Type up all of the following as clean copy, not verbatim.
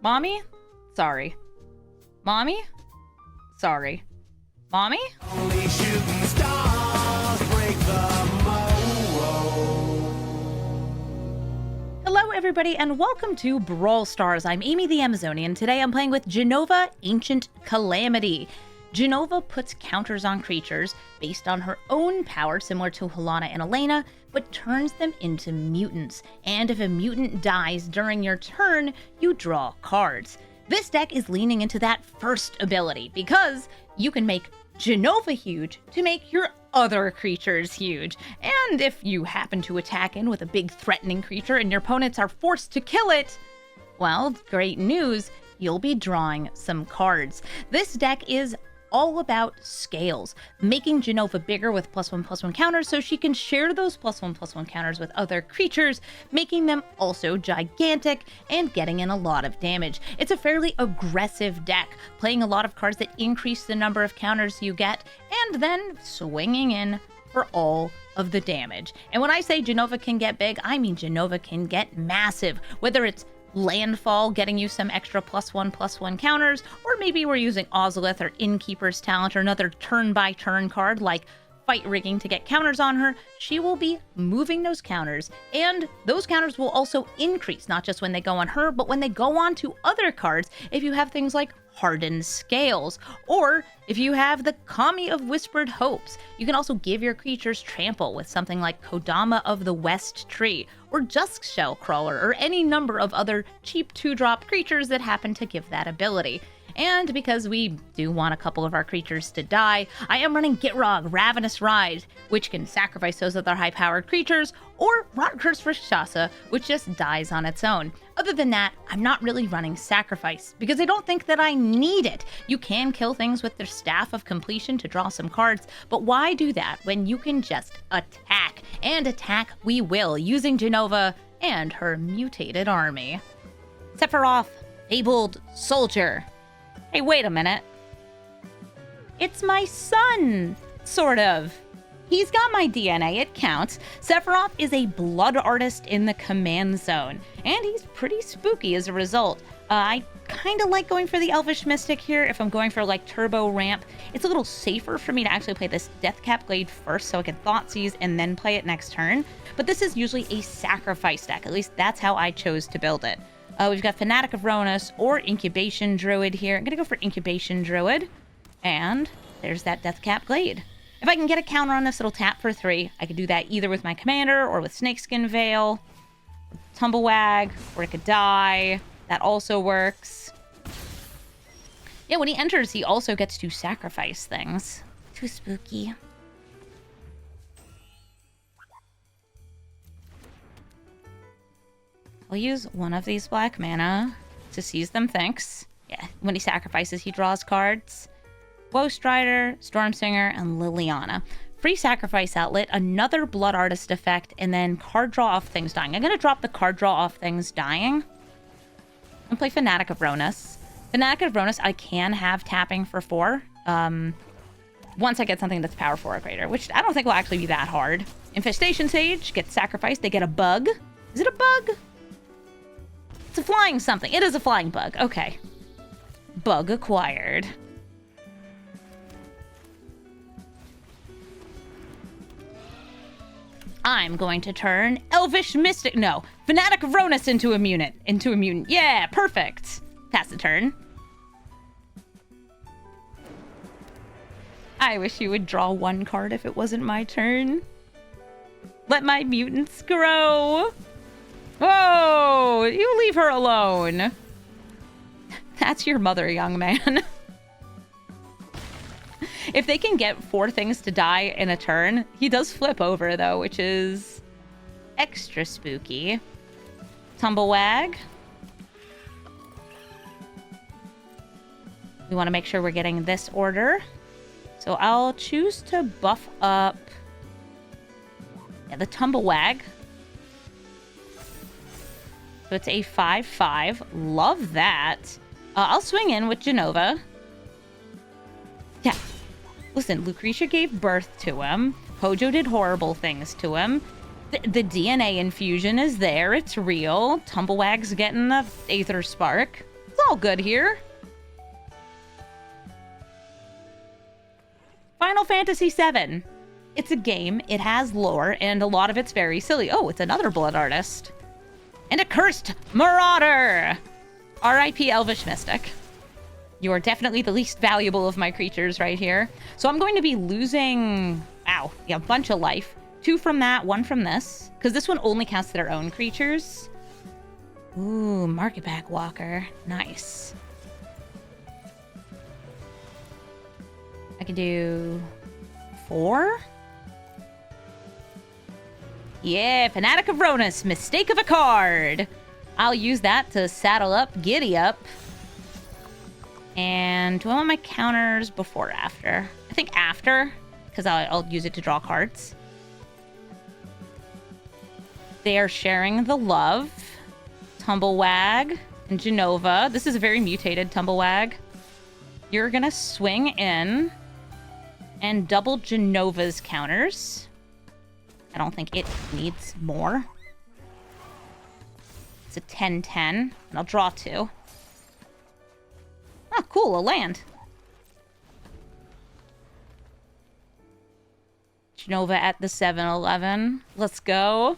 Mommy? Sorry. Mommy? Sorry. Mommy? Only shooting stars break the mold. Hello everybody and welcome to Brawl Stars. I'm Amy the Amazonian. Today I'm playing with Jenova, Ancient Calamity. Jenova puts counters on creatures based on her own power, similar to Helena and Elena, but turns them into mutants. And if a mutant dies during your turn, you draw cards. This deck is leaning into that first ability because you can make Jenova huge to make your other creatures huge. And if you happen to attack in with a big threatening creature and your opponents are forced to kill it, well, great news, you'll be drawing some cards. This deck is all about scales, making Jenova bigger with +1/+1 counters so she can share those +1/+1 counters with other creatures, making them also gigantic and getting in a lot of damage. It's a fairly aggressive deck, playing a lot of cards that increase the number of counters you get, and then swinging in for all of the damage. And when I say Jenova can get big, I mean Jenova can get massive, whether it's Landfall, getting you some extra +1/+1 counters, or maybe we're using Ozolith or Innkeeper's Talent or another turn-by-turn card like Fight Rigging to get counters on her. She will be moving those counters, and those counters will also increase, not just when they go on her, but when they go on to other cards if you have things like Hardened Scales, or if you have the Kami of Whispered Hopes. You can also give your creatures trample with something like Kodama of the West Tree, or Dusk Shell Crawler, or any number of other cheap 2-drop creatures that happen to give that ability. And because we do want a couple of our creatures to die, I am running Gitrog, Ravenous Ride, which can sacrifice those other high-powered creatures, or Rot Curse Rikshasa, which just dies on its own. Other than that, I'm not really running Sacrifice, because I don't think that I need it. You can kill things with their Staff of Completion to draw some cards, but why do that when you can just attack? And attack we will, using Jenova and her mutated army. Sephiroth, Fabled Soldier. Hey, wait a minute. It's my son, sort of. He's got my DNA, it counts. Sephiroth is a blood artist in the command zone, and he's pretty spooky as a result. I kind of like going for the Elvish Mystic here if I'm going for like turbo ramp. It's a little safer for me to actually play this Deathcap Glade first so I can Thoughtseize and then play it next turn. But this is usually a sacrifice deck, at least that's how I chose to build it. We've got Fanatic of Ronus or Incubation Druid here. I'm going to go for Incubation Druid. And there's that Deathcap Glade. If I can get a counter on this, it'll tap for 3. I could do that either with my commander or with Snakeskin Veil, Tumblewag, or it could die. That also works. Yeah, when he enters, he also gets to sacrifice things. Too spooky. I'll use one of these black mana to seize them, thanks. Yeah, when he sacrifices, he draws cards. Woe Strider, Stormsinger, and Liliana. Free sacrifice outlet, another Blood Artist effect, and then card draw off things dying. I'm going to drop the card draw off things dying and play Fanatic of Ronus. Fanatic of Ronus, I can have tapping for 4 once I get something that's power 4 or greater, which I don't think will actually be that hard. Infestation Sage gets sacrificed. They get a bug. Is it a bug? It's a flying something. It is a flying bug. Okay. Bug acquired. I'm going to turn Elvish Mystic... No. Fanatic of Ronus into a mutant. Yeah, perfect. Pass the turn. I wish you would draw 1 card if it wasn't my turn. Let my mutants grow. Whoa! You leave her alone. That's your mother, young man. If they can get 4 things to die in a turn, he does flip over, though, which is extra spooky. Tumblewag. We want to make sure we're getting this order. So I'll choose to buff up the Tumblewag. So it's a 5/5. Love that. I'll swing in with Jenova. Yeah. Listen, Lucretia gave birth to him. Hojo did horrible things to him. The DNA infusion is there. It's real. Tumblewag's getting the Aether Spark. It's all good here. Final Fantasy VII. It's a game, it has lore, and a lot of it's very silly. Oh, it's another blood artist. And a cursed marauder! R.I.P. Elvish Mystic. You are definitely the least valuable of my creatures right here. So I'm going to be losing, wow, yeah, a bunch of life. 2 from that, 1 from this. Because this one only counts their own creatures. Ooh, Marketback Walker. Nice. I can do 4? Yeah, Fanatic of Ronus, mistake of a card. I'll use that to saddle up, giddy up. And do I want my counters before or after? I think after, because I'll use it to draw cards. They are sharing the love. Tumblewag and Jenova. This is a very mutated Tumblewag. You're gonna swing in and double Jenova's counters. I don't think it needs more. It's a 10-10, and I'll draw 2. Oh, cool, a land. Jenova at the 7-11. Let's go.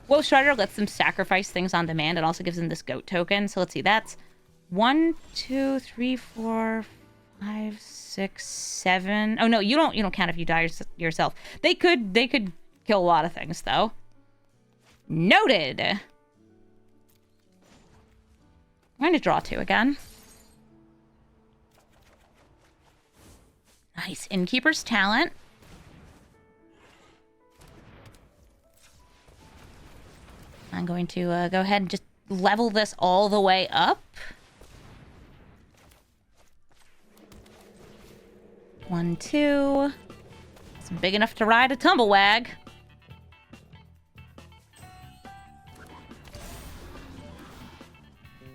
Woe Strider lets them sacrifice things on demand. It also gives them this goat token. So let's see, that's 1, 2, 3, 4, 5, 6, 7. Oh no, you don't count if you die yourself. They could kill a lot of things though. Noted. I'm going to draw 2 again. Nice. Innkeeper's Talent. I'm going to go ahead and just level this all the way up. 1, 2. It's big enough to ride a Tumblewag.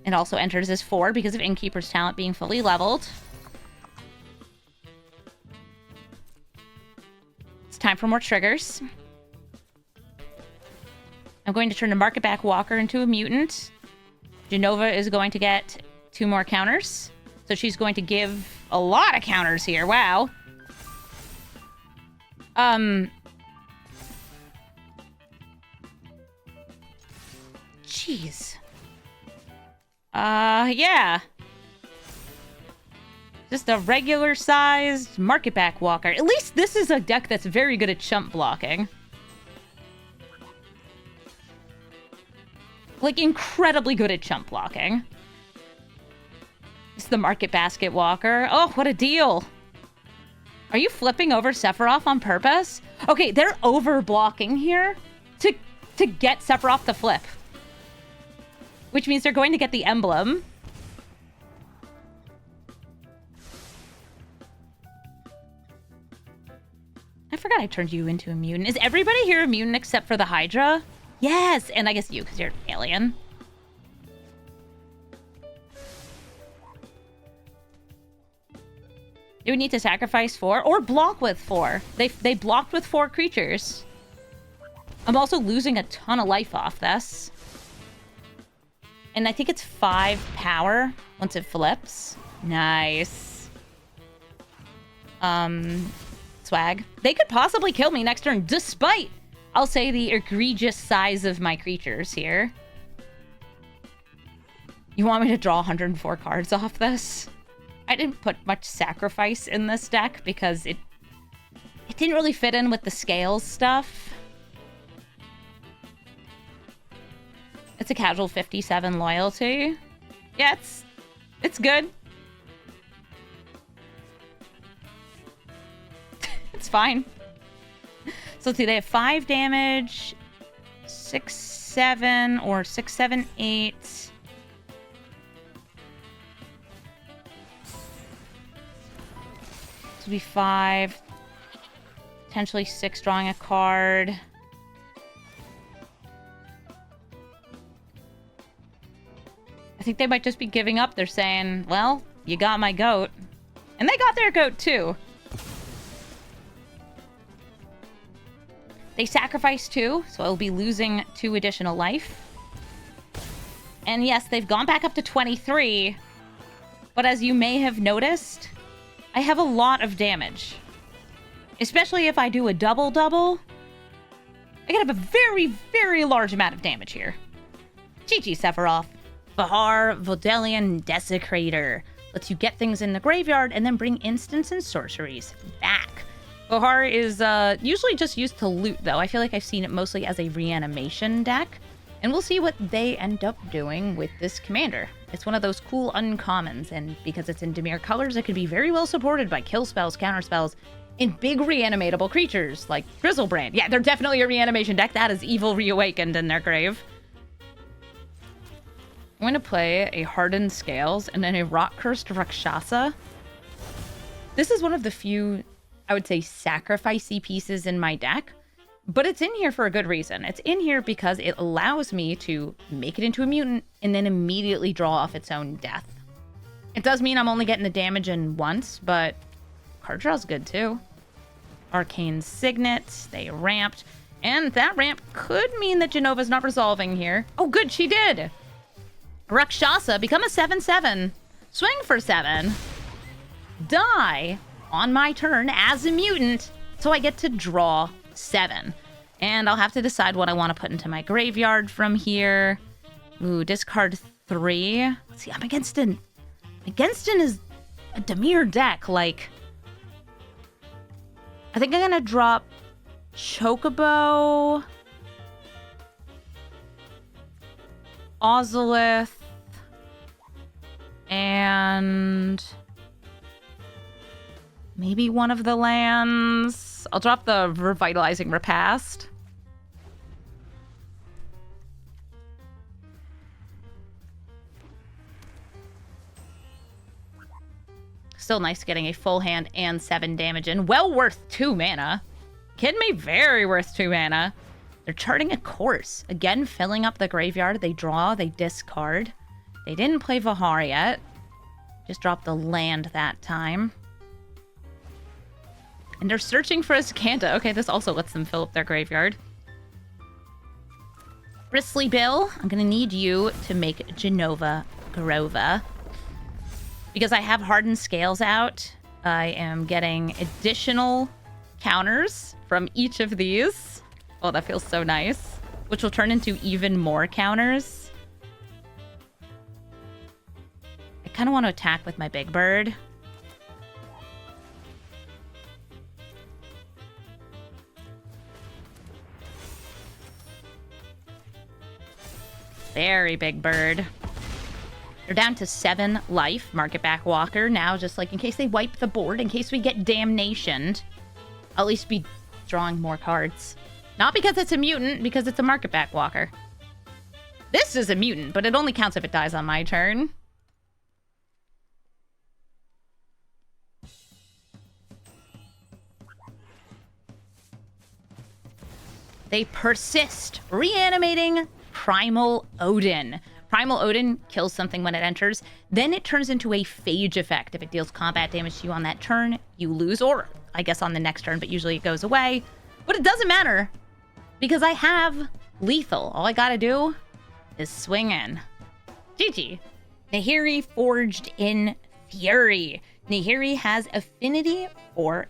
It also enters as 4 because of Innkeeper's Talent being fully leveled. It's time for more triggers. I'm going to turn the Marketback Walker into a mutant. Jenova is going to get 2 more counters. So she's going to give a lot of counters here. Wow. Jeez. Yeah. Just a regular-sized Marketback Walker. At least this is a deck that's very good at chump blocking. Like, incredibly good at chump blocking. It's the Market Basket Walker. Oh, what a deal. Are you flipping over Sephiroth on purpose? Okay, they're over-blocking here to get Sephiroth to flip. Which means they're going to get the emblem. I forgot I turned you into a mutant. Is everybody here a mutant except for the Hydra? Yes, and I guess you, because you're an alien. You would need to sacrifice 4 or block with 4. They blocked with 4 creatures. I'm also losing a ton of life off this. And I think it's 5 power once it flips. Nice. Swag. They could possibly kill me next turn, despite, I'll say, the egregious size of my creatures here. You want me to draw 104 cards off this? I didn't put much sacrifice in this deck because it didn't really fit in with the scales stuff. It's a casual 57 loyalty. Yeah, it's good. It's fine. So let's see, they have 5 damage, 6, 7, or 6, 7, 8. This will be 5. Potentially 6 drawing a card. I think they might just be giving up. They're saying, well, you got my goat. And they got their goat too. They sacrificed 2, so I'll be losing 2 additional life. And yes, they've gone back up to 23. But as you may have noticed, I have a lot of damage. Especially if I do a double-double. I can have a very, very large amount of damage here. GG, Sephiroth. Vahar, Vodalian Desecrator. Lets you get things in the graveyard and then bring instants and sorceries back. Vahar is usually just used to loot, though. I feel like I've seen it mostly as a reanimation deck. And we'll see what they end up doing with this commander. It's one of those cool uncommons, and because it's in Dimir colors, it can be very well supported by kill spells, counter spells, and big reanimatable creatures like Grizzlebrand. Yeah, they're definitely a reanimation deck. That is evil reawakened in their grave. I'm going to play a Hardened Scales and then a Rock-Cursed Rakshasa. This is one of the few, I would say, sacrificey pieces in my deck. But it's in here for a good reason. It's in here because it allows me to make it into a mutant and then immediately draw off its own death. It does mean I'm only getting the damage in once, but card draw's good too. Arcane Signet, they ramped. And that ramp could mean that Jenova's not resolving here. Oh, good, she did! Rakshasa, become a 7/7. Swing for 7. Die on my turn as a mutant, so I get to draw 7. And I'll have to decide what I want to put into my graveyard from here. Ooh, discard 3. Let's see, I'm against an is a Dimir deck. Like, I think I'm gonna drop Chocobo, Ozolith, and maybe one of the lands. I'll drop the Revitalizing Repast. Still nice getting a full hand and 7 damage in. Well worth 2 mana. Kidding me? Very worth 2 mana. They're charting a course. Again, filling up the graveyard. They draw, they discard. They didn't play Vahar yet. Just dropped the land that time. And they're searching for a Sakanta. Okay, this also lets them fill up their graveyard. Bristly Bill, I'm going to need you to make Jenova Grova. Because I have Hardened Scales out, I am getting additional counters from each of these. Oh, that feels so nice. Which will turn into even more counters. I kind of want to attack with my Big Bird. Very Big Bird. They're down to 7 life. Market back Walker now, just like in case they wipe the board, in case we get damnationed. I'll at least be drawing more cards. Not because it's a mutant, because it's a market back Walker. This is a mutant, but it only counts if it dies on my turn. They persist, reanimating Primal Odin. Primal Odin kills something when it enters. Then it turns into a phage effect. If it deals combat damage to you on that turn, you lose. Or, I guess, on the next turn, but usually it goes away. But it doesn't matter, because I have lethal. All I gotta do is swing in. GG. Nahiri Forged in Fury. Nahiri has affinity for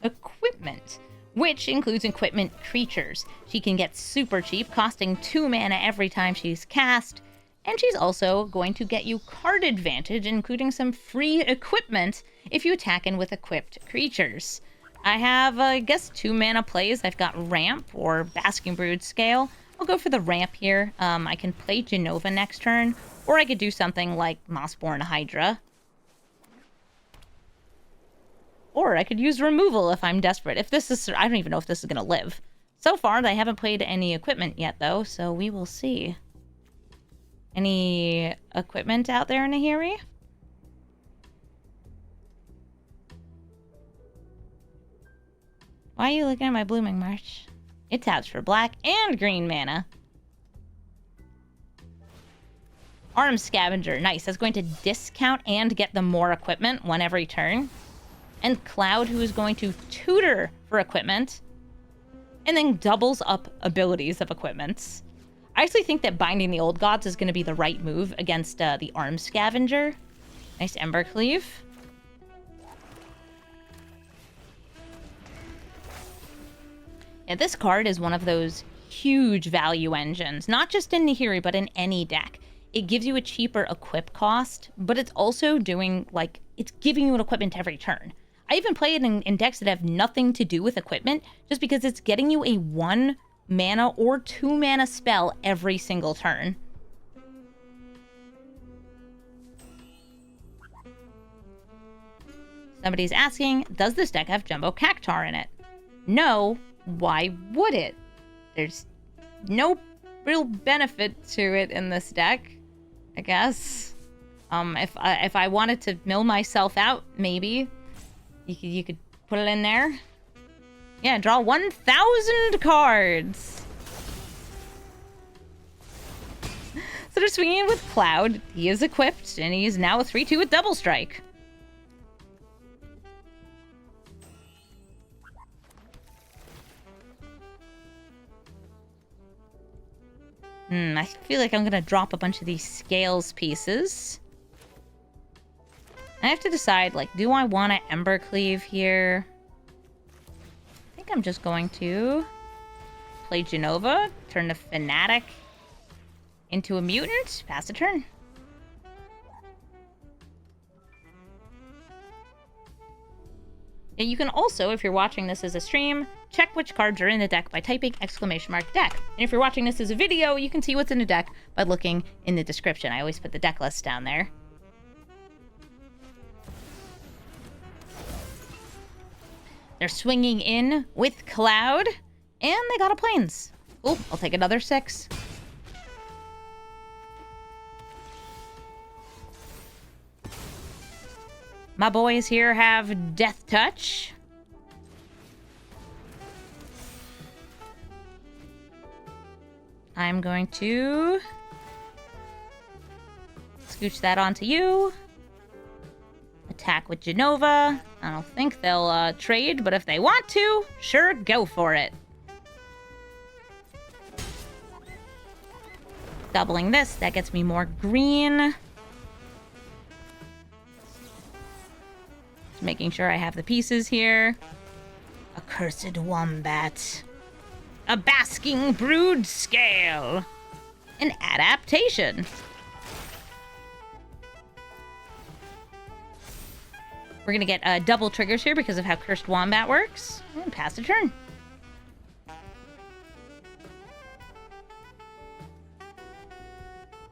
equipment, which includes equipment creatures. She can get super cheap, costing 2 mana every time she's cast, and she's also going to get you card advantage, including some free equipment if you attack in with equipped creatures. I have, I guess, 2 mana plays. I've got Ramp or Basking Brood Scale. I'll go for the Ramp here. I can play Jenova next turn, or I could do something like Mossborn Hydra. Or I could use removal if I'm desperate. If this is, I don't even know if this is going to live. So far, they haven't played any equipment yet, though, so we will see. Any equipment out there, Nahiri? Why are you looking at my Blooming March? It taps for black and green mana. Arm Scavenger, nice. That's going to discount and get them more equipment one every turn. And Cloud, who is going to tutor for equipment, and then doubles up abilities of equipment. I actually think that binding the old gods is going to be the right move against the arm scavenger. Nice Ember Cleave. Yeah, this card is one of those huge value engines, not just in Nahiri, but in any deck. It gives you a cheaper equip cost, but it's also doing, like, it's giving you an equipment every turn. I even play it in decks that have nothing to do with equipment, just because it's getting you a 1 mana or 2 mana spell every single turn. Somebody's asking, does this deck have Jumbo Cactuar in it? No. Why would it? There's no real benefit to it in this deck, I guess. If I wanted to mill myself out, maybe you could put it in there. Yeah, draw 1,000 cards. So they're swinging with Cloud. He is equipped, and he's now a 3/2 with Double Strike. I feel like I'm gonna drop a bunch of these scales pieces. I have to decide, like, do I want to Ember Cleave here? I think I'm just going to play Jenova, turn the Fanatic into a Mutant, pass the turn. And you can also, if you're watching this as a stream, check which cards are in the deck by typing !deck. And if you're watching this as a video, you can see what's in the deck by looking in the description. I always put the deck list down there. They're swinging in with Cloud, and they got a Plains. Oh, I'll take another 6. My boys here have Death Touch. I'm going to scooch that onto you. Attack with Jenova. I don't think they'll trade, but if they want to, sure, go for it. Doubling this, that gets me more green. Just making sure I have the pieces here. A Cursed Wombat. A Basking Brood Scale. An Adaptation. We're going to get double triggers here because of how Cursed Wombat works. And pass the turn.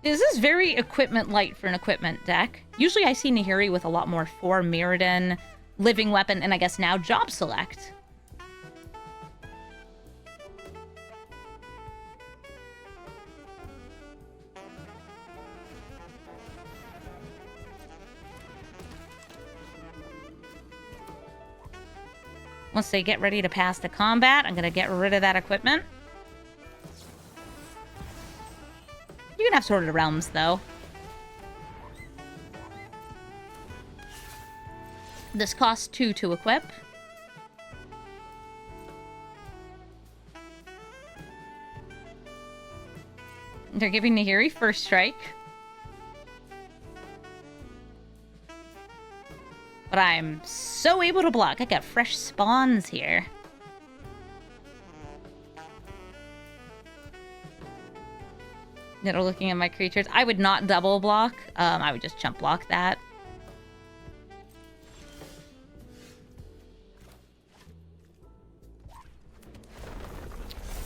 This is very equipment light for an equipment deck. Usually I see Nahiri with a lot more for Mirrodin, Living Weapon, and I guess now Job Select. Once they get ready to pass the combat, I'm going to get rid of that equipment. You can have Sword of the Realms, though. This costs 2 to equip. They're giving Nahiri first strike. But I'm so able to block. I got fresh spawns here. That are looking at my creatures. I would not double block. I would just chump block that.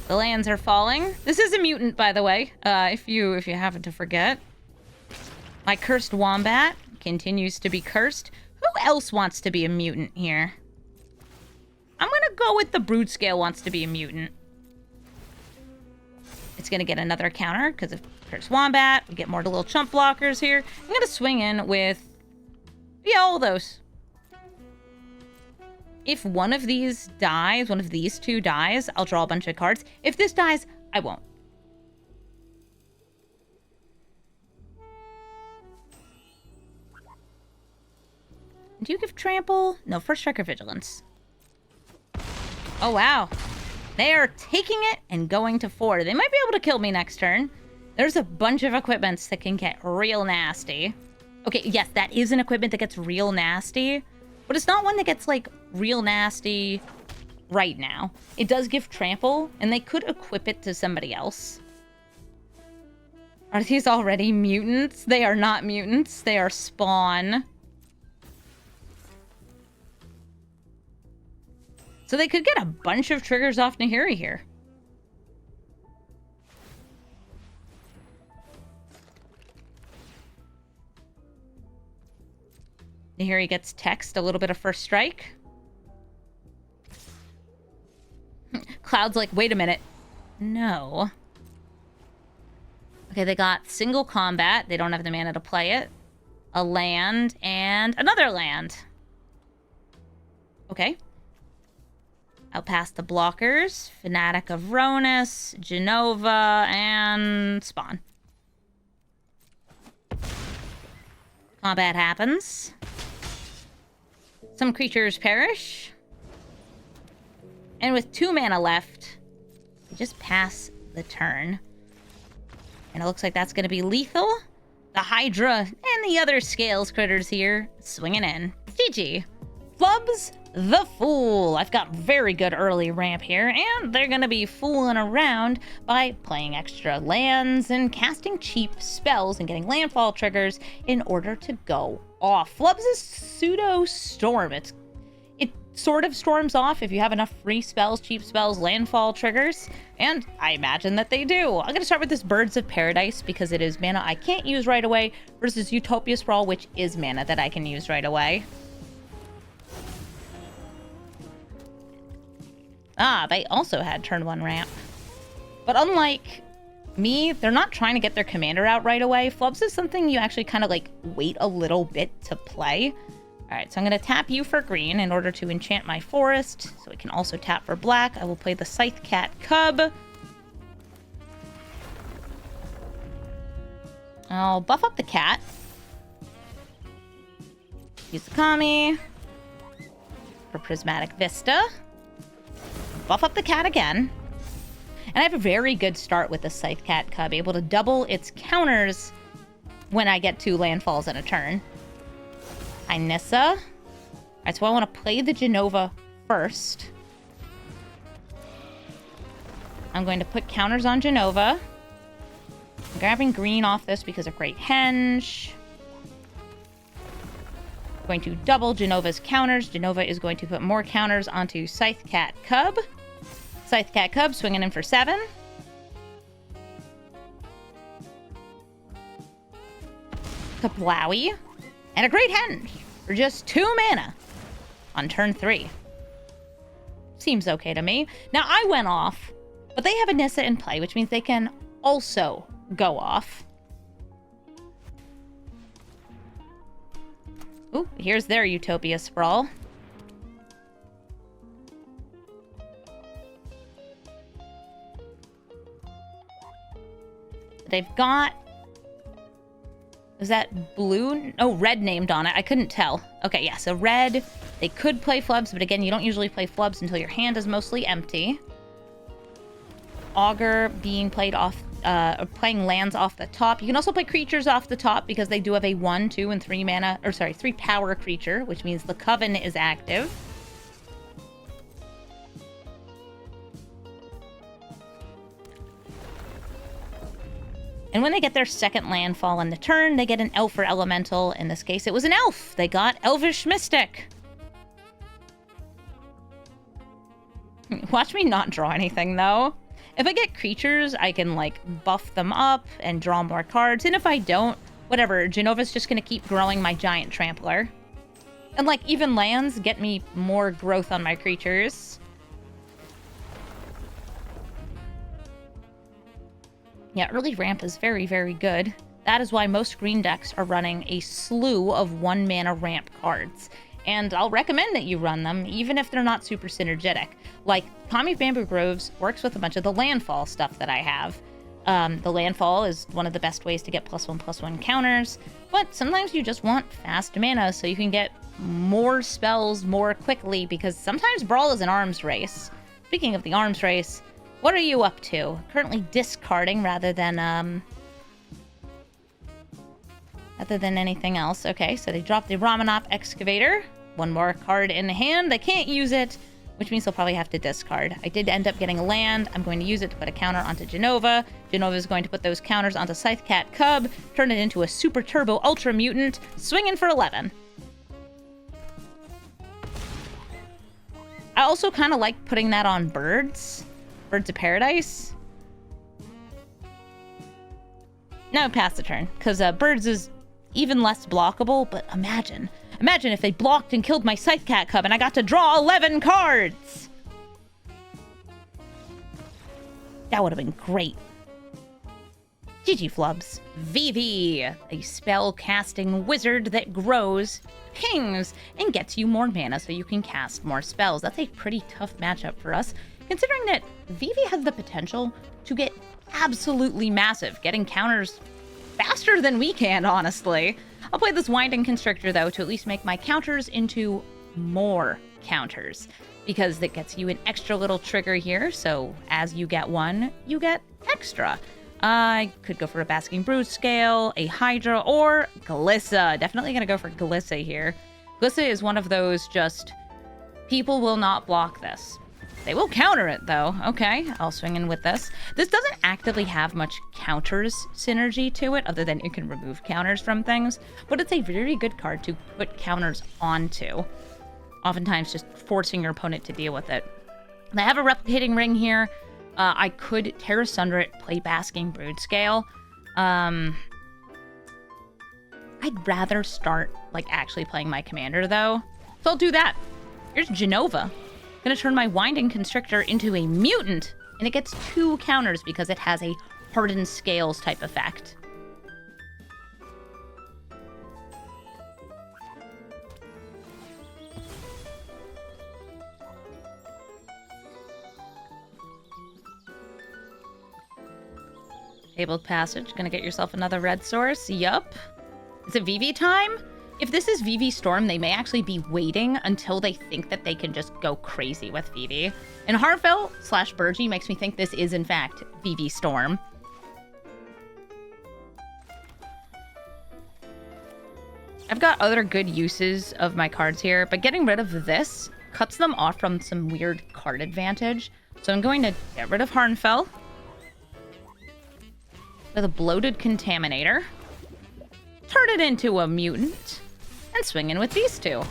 The lands are falling. This is a mutant, by the way. If you happen to forget. My Cursed Wombat continues to be cursed. Who else wants to be a mutant here? I'm gonna go with the Brood Scale wants to be a mutant. It's gonna get another counter because of Cursed Wombat. We get more little chump blockers here. I'm gonna swing in with, yeah, all those. If one of these dies, one of these two dies, I'll draw a bunch of cards. If this dies, I won't. Do you give Trample? No, First Strike or Vigilance. Oh, wow. They are taking it and going to 4. They might be able to kill me next turn. There's a bunch of equipments that can get real nasty. Okay, yes, that is an equipment that gets real nasty, but it's not one that gets, like, real nasty right now. It does give trample, and they could equip it to somebody else. Are these already mutants? They are not mutants. They are spawn. So they could get a bunch of triggers off Nahiri here. Nahiri gets text, a little bit of first strike. Cloud's like, wait a minute. No. Okay, they got single combat. They don't have the mana to play it. A land and another land. Okay. Out past the blockers, Fanatic of Ronus, Jenova, and Spawn. Combat happens. Some creatures perish. And with 2 mana left, we just pass the turn. And it looks like that's going to be lethal. The Hydra and the other Scales critters here swinging in. GG. Flubs the Fool. I've got very good early ramp here, and they're going to be fooling around by playing extra lands and casting cheap spells and getting landfall triggers in order to go off. Flubs is pseudo storm. It sort of storms off if you have enough free spells, cheap spells, landfall triggers, and I imagine that they do. I'm going to start with this Birds of Paradise because it is mana I can't use right away versus Utopia Sprawl, which is mana that I can use right away. Ah, they also had turn 1 ramp. But unlike me, they're not trying to get their commander out right away. Flubs is something you actually kind of like wait a little bit to play. All right, so I'm going to tap you for green in order to enchant my forest. So we can also tap for black. I will play the Scythe Cat Cub. I'll buff up the cat. Use the Kami for Prismatic Vista. Buff up the cat again. And I have a very good start with the Scythe Cat Cub, able to double its counters when I get 2 landfalls in a turn. Hi, Nissa. Alright, so I want to play the Jenova first. I'm going to put counters on Jenova. I'm grabbing green off this because of Great Henge. Going to double Jenova's counters. Jenova is going to put more counters onto Scythe Cat Cub. Scythe Cat Cub swinging in for 7. Kablowie. And a Great Henge for just 2 mana on turn 3. Seems okay to me. Now, I went off, but they have a Nissa in play, which means they can also go off. Ooh, here's their Utopia Sprawl. They've got... Is that blue? Oh, red named on it. I couldn't tell. Okay, yeah, so red. They could play flubs, but again, you don't usually play flubs until your hand is mostly empty. Augur being played off, playing lands off the top. You can also play creatures off the top because they do have a 1, 2, and 3 mana, or sorry, 3 power creature, which means the Coven is active. And when they get their second landfall in the turn, they get an elf or elemental. In this case, it was an elf. They got Elvish Mystic. Watch me not draw anything, though. If I get creatures, I can, like, buff them up and draw more cards. And if I don't, whatever. Jenova's just going to keep growing my giant trampler. And, like, even lands get me more growth on my creatures. Yeah, early ramp is very, very good. That is why most green decks are running a slew of 1-mana ramp cards. And I'll recommend that you run them, even if they're not super synergetic. Like, Kami Bamboo Groves works with a bunch of the landfall stuff that I have. The landfall is one of the best ways to get +1/+1 counters, but sometimes you just want fast mana so you can get more spells more quickly, because sometimes Brawl is an arms race. Speaking of the arms race, what are you up to? Currently discarding rather than anything else. Okay, so they dropped the Ramanop Excavator. One more card in hand. They can't use it, which means they'll probably have to discard. I did end up getting a land. I'm going to use it to put a counter onto Jenova. Jenova is going to put those counters onto Scythecat Cub, turn it into a Super Turbo Ultra Mutant, swinging for 11. I also kind of like putting that on birds. Birds of Paradise. No, pass the turn, because birds is even less blockable, but imagine if they blocked and killed my Scythecat Cub and I got to draw 11 cards! That would have been great. GG Flubs. Vivv, a spell-casting wizard that grows, pings, and gets you more mana so you can cast more spells. That's a pretty tough matchup for us, considering that Vivv has the potential to get absolutely massive, getting counters faster than we can, honestly. I'll play this Winding Constrictor, though, to at least make my counters into more counters, because that gets you an extra little trigger here, so as you get one, you get extra. I could go for a Basking Brood Scale, a Hydra, or Glissa. Definitely gonna go for Glissa here. Glissa is one of those just, people will not block this. They will counter it, though. Okay, I'll swing in with this. This doesn't actively have much counters synergy to it, other than it can remove counters from things, but it's a very good card to put counters onto. Oftentimes just forcing your opponent to deal with it. And I have a Replicating Ring here. I could Terra Sunder it, play Basking Brood Scale. I'd rather start, like, actually playing my commander, though. So I'll do that. Here's Jenova. Gonna turn my Winding Constrictor into a mutant, and it gets 2 counters because it has a Hardened Scales type effect. Fabled Passage, gonna get yourself another red source. Yup. Is it Vivv time? If this is Vivv Storm, they may actually be waiting until they think that they can just go crazy with Vivv. And Harfell / Burgie makes me think this is, in fact, Vivv Storm. I've got other good uses of my cards here, but getting rid of this cuts them off from some weird card advantage. So I'm going to get rid of Harnfell with a Bloated Contaminator, turn it into a mutant, and swing in with these 2.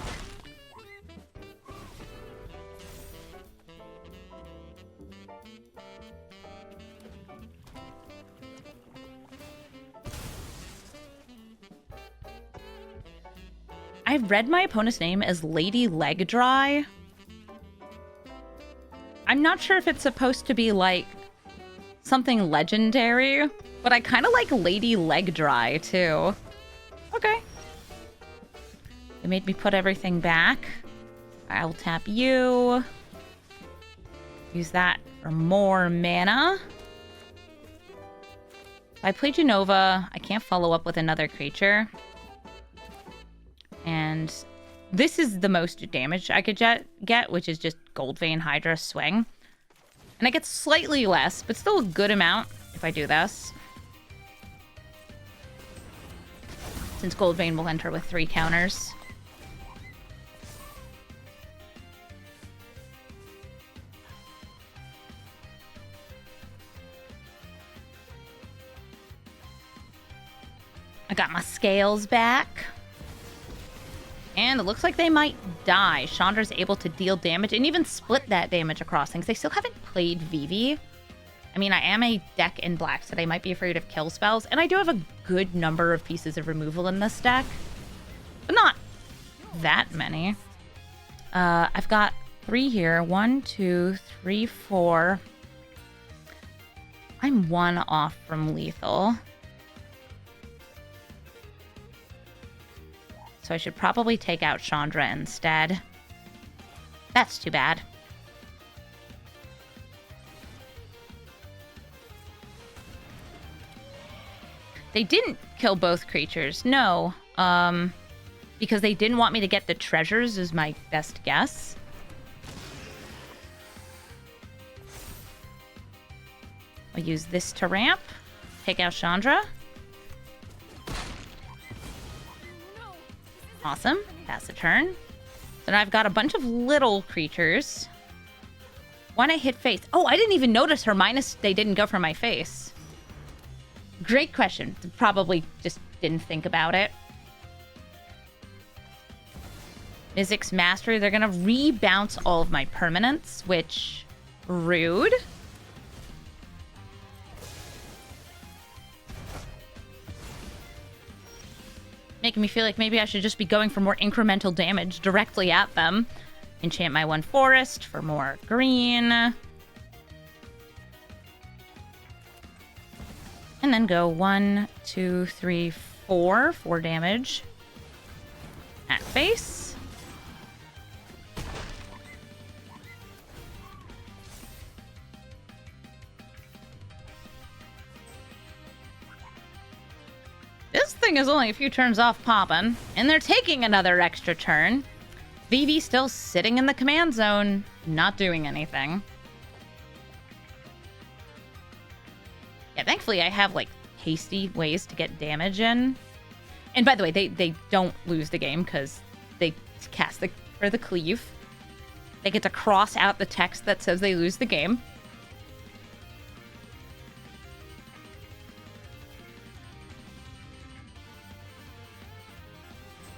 I read my opponent's name as Lady Legdry. I'm not sure if it's supposed to be, like, something legendary, but I kind of like Lady Legdry, too. Okay. They made me put everything back. I'll tap you. Use that for more mana. If I play Jenova, I can't follow up with another creature. And this is the most damage I could get, which is just Goldvein Hydra Swing. And I get slightly less, but still a good amount if I do this. Since Goldvein will enter with 3 counters. I got my scales back. And it looks like they might die. Chandra's able to deal damage and even split that damage across things. They still haven't played Vivv. I mean, I am a deck in black, so they might be afraid of kill spells. And I do have a good number of pieces of removal in this deck. But not that many. I've got 3 here. 1, 2, 3, 4. I'm 1 off from lethal. So I should probably take out Chandra instead. That's too bad. They didn't kill both creatures. No. Because they didn't want me to get the treasures is my best guess. I'll use this to ramp. Take out Chandra. Awesome. Pass the turn. So now I've got a bunch of little creatures. When I hit face... Oh, I didn't even notice her minus they didn't go for my face. Great question. Probably just didn't think about it. Mizzix Mastery. They're going to rebounce all of my permanents, which... Rude. Making me feel like maybe I should just be going for more incremental damage directly at them. Enchant my one forest for more green. And then go 1, 2, 3, 4. 4 damage. At face. This thing is only a few turns off popping, and they're taking another extra turn. Vivv still sitting in the command zone, not doing anything. Yeah, thankfully I have, like, hasty ways to get damage in. And by the way, they don't lose the game because they cast the cleave. They get to cross out the text that says they lose the game.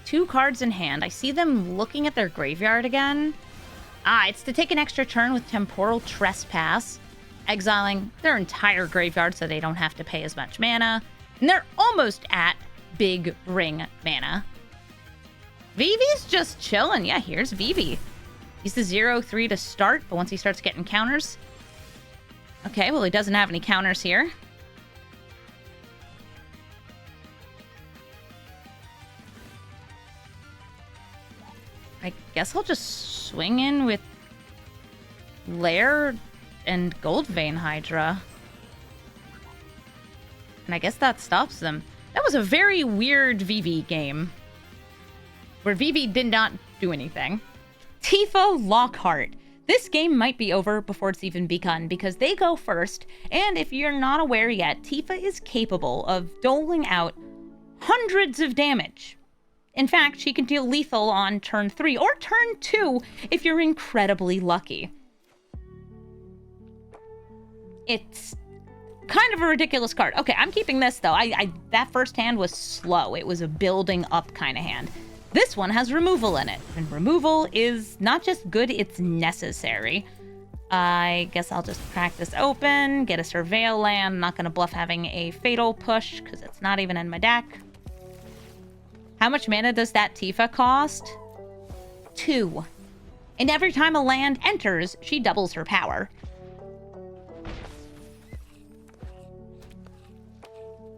Two cards in hand. I see them looking at their graveyard again. It's to take an extra turn with Temporal Trespass, exiling their entire graveyard so they don't have to pay as much mana. And they're almost at big ring mana. Vivv's just chilling. Yeah, here's Vivv. He's the 0-3 to start, but once he starts getting counters... Okay, well, he doesn't have any counters here. I guess I'll just swing in with Lair and Goldvein Hydra. And I guess that stops them. That was a very weird Vivv game. Where Vivv did not do anything. Tifa Lockhart. This game might be over before it's even begun because they go first. And if you're not aware yet, Tifa is capable of doling out hundreds of damage. In fact, she can deal lethal on turn 3 or turn 2 if you're incredibly lucky. It's kind of a ridiculous card. Okay, I'm keeping this, though. That first hand was slow. It was a building up kind of hand. This one has removal in it. And removal is not just good, it's necessary. I guess I'll just crack this open, get a Surveil land. I'm not going to bluff having a Fatal Push because it's not even in my deck. How much mana does that Tifa cost? 2. And every time a land enters, she doubles her power.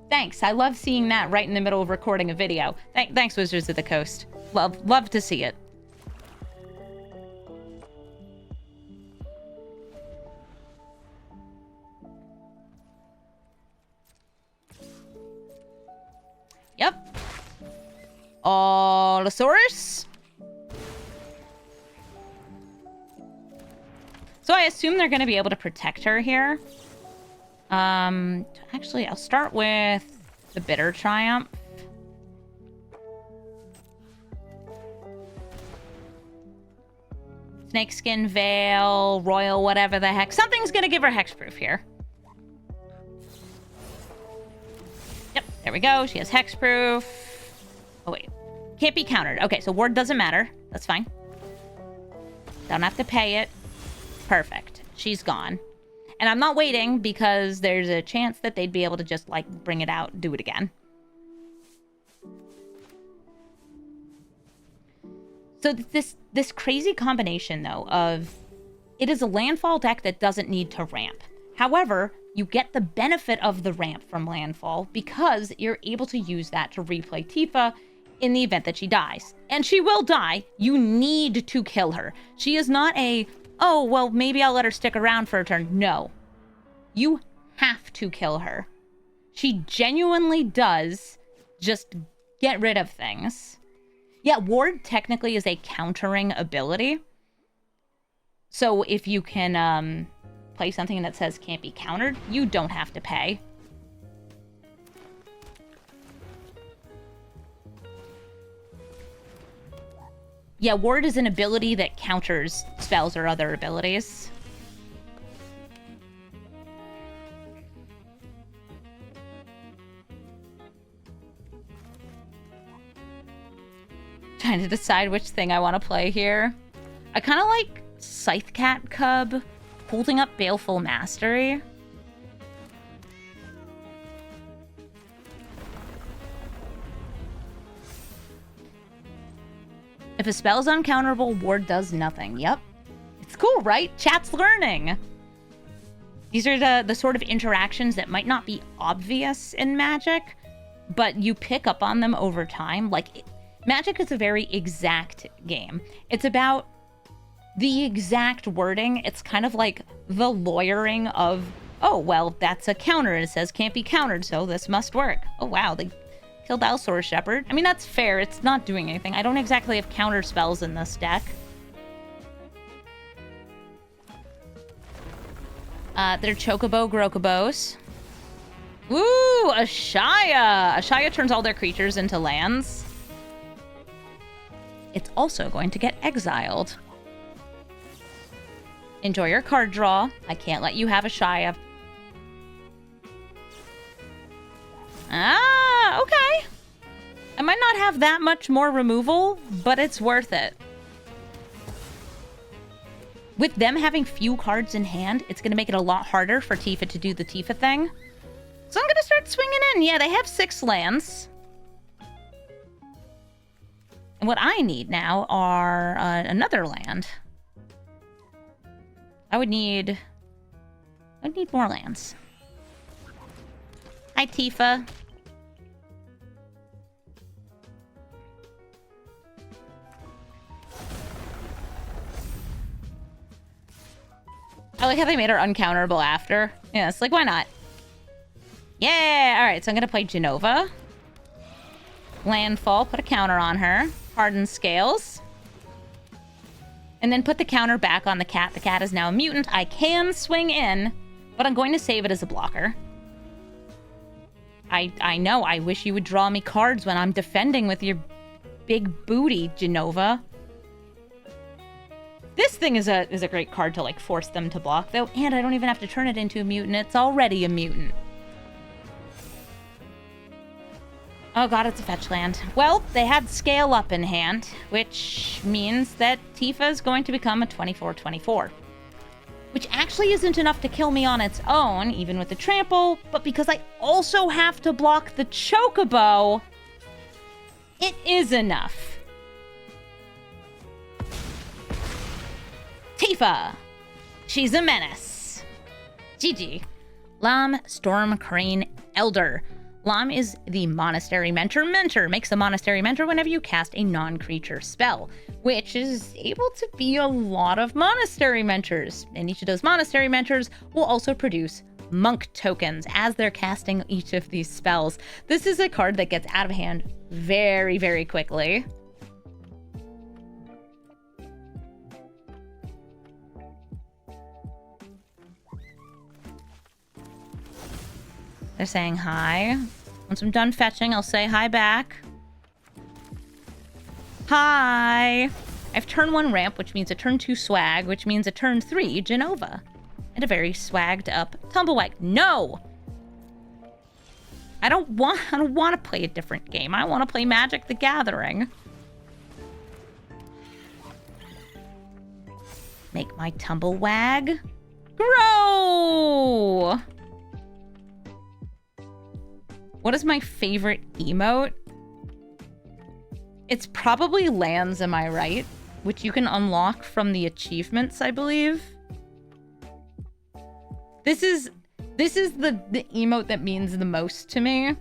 Thanks. I love seeing that right in the middle of recording a video. Thanks, Wizards of the Coast. Love to see it. Yep. Allosaurus. So I assume they're going to be able to protect her here. Actually, I'll start with the Bitter Triumph. Snakeskin Veil, Royal, whatever the heck. Something's going to give her hexproof here. Yep, there we go. She has hexproof. Oh, wait. Can't be countered. Okay, so ward doesn't matter. That's fine. Don't have to pay it. Perfect. She's gone. And I'm not waiting because there's a chance that they'd be able to just, like, bring it out and do it again. So this crazy combination, though, of... It is a landfall deck that doesn't need to ramp. However, you get the benefit of the ramp from landfall because you're able to use that to replay Tifa in the event that she dies. And she will die. You need to kill her. She is not a... Oh, well, maybe I'll let her stick around for a turn. No. You have to kill her. She genuinely does just get rid of things. Yeah, Ward technically is a countering ability. So if you can play something that says can't be countered, you don't have to pay. Yeah, Ward is an ability that counters spells or other abilities. Trying to decide which thing I want to play here. I kind of like Scythecat Cub holding up Baleful Mastery. If a spell is uncounterable, Ward does nothing. Yep. It's cool, right? Chat's learning. These are the sort of interactions that might not be obvious in Magic, but you pick up on them over time. Like, Magic is a very exact game. It's about the exact wording. It's kind of like the lawyering of, oh, well, that's a counter. It says can't be countered, so this must work. Oh, wow, they killed Alsor's Shepherd. I mean, that's fair. It's not doing anything. I don't exactly have counter spells in this deck. They're Chocobo Grokobos. Ooh, Ashaya! Ashaya turns all their creatures into lands. It's also going to get exiled. Enjoy your card draw. I can't let you have Ashaya. Ah, okay. I might not have that much more removal, but it's worth it. With them having few cards in hand, it's going to make it a lot harder for Tifa to do the Tifa thing. So I'm going to start swinging in. Yeah, they have 6 lands. And what I need now are another land. I'd need more lands. Hi, Tifa. I like how they made her uncounterable after. Yeah, it's like, why not? Yeah! Alright, so I'm gonna play Jenova. Landfall, put a counter on her. Harden Scales. And then put the counter back on the cat. The cat is now a mutant. I can swing in, but I'm going to save it as a blocker. I know, I wish you would draw me cards when I'm defending with your big booty, Jenova. This thing is a great card to, like, force them to block, though, and I don't even have to turn it into a mutant. It's already a mutant. Oh god, it's a fetch land. Well, they had Scale Up in hand, which means that Tifa is going to become a 24/24. Which actually isn't enough to kill me on its own, even with the trample, but because I also have to block the Chocobo, it is enough. Tifa! She's a menace. GG. Lam Storm Crane Elder. Lam is the Monastery Mentor. Mentor makes a Monastery Mentor whenever you cast a non-creature spell, which is able to be a lot of Monastery Mentors. And each of those Monastery Mentors will also produce Monk tokens as they're casting each of these spells. This is a card that gets out of hand very, very quickly. They're saying hi. Once I'm done fetching, I'll say hi back. Hi! I have turn 1 ramp, which means a turn 2 swag, which means a turn 3 Jenova. And a very swagged up Tumblewag. No! I don't want to play a different game. I want to play Magic the Gathering. Make my Tumblewag grow! What is my favorite emote? It's probably lands, am I right? Which you can unlock from the achievements, I believe. This is the emote that means the most to me.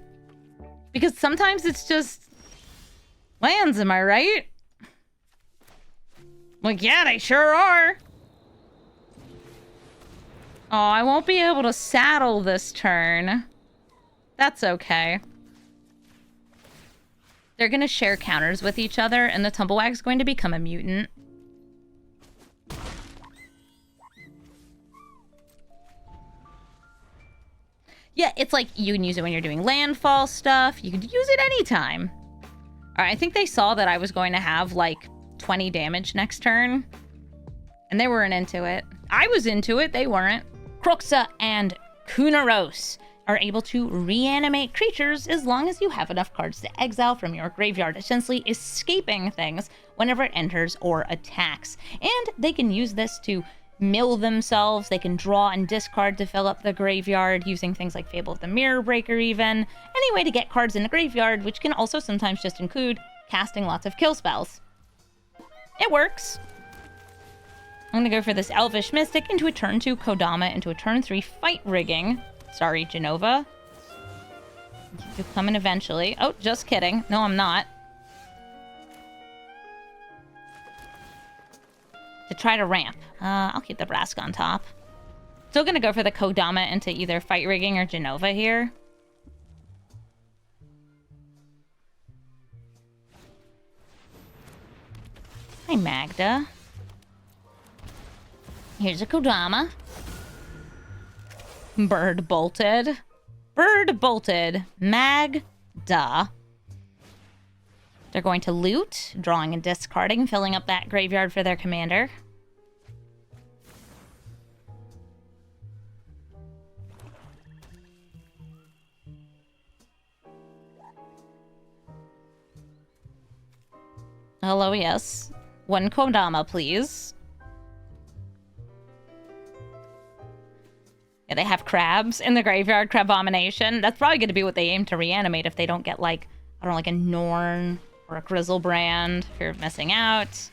Because sometimes it's just lands, am I right? Like, yeah, they sure are. Oh, I won't be able to saddle this turn. That's okay. They're going to share counters with each other, and the Tumblewag's going to become a mutant. Yeah, it's like you can use it when you're doing landfall stuff. You could use it anytime. All right, I think they saw that I was going to have like 20 damage next turn. And they weren't into it. I was into it, they weren't. Kroxa and Kunaros are able to reanimate creatures as long as you have enough cards to exile from your graveyard, essentially escaping things whenever it enters or attacks. And they can use this to mill themselves. They can draw and discard to fill up the graveyard using things like Fable of the Mirror Breaker even. Any way to get cards in the graveyard, which can also sometimes just include casting lots of kill spells. It works. I'm gonna go for this Elvish Mystic into a turn 2 Kodama, into a turn 3 Fight Rigging. Sorry, Jenova. You're coming eventually. Oh, just kidding. No, I'm not. To try to ramp. I'll keep the Brask on top. Still gonna go for the Kodama into either Fight Rigging or Jenova here. Hi, Magda. Here's a Kodama. Bird bolted. Bird bolted. Magda. They're going to loot, drawing and discarding, filling up that graveyard for their commander. Hello, yes. One Kodama, please. Yeah, they have crabs in the graveyard, Crabomination. That's probably going to be what they aim to reanimate if they don't get, like, I don't know, like a Norn or a Grizzlebrand. Fear of missing out.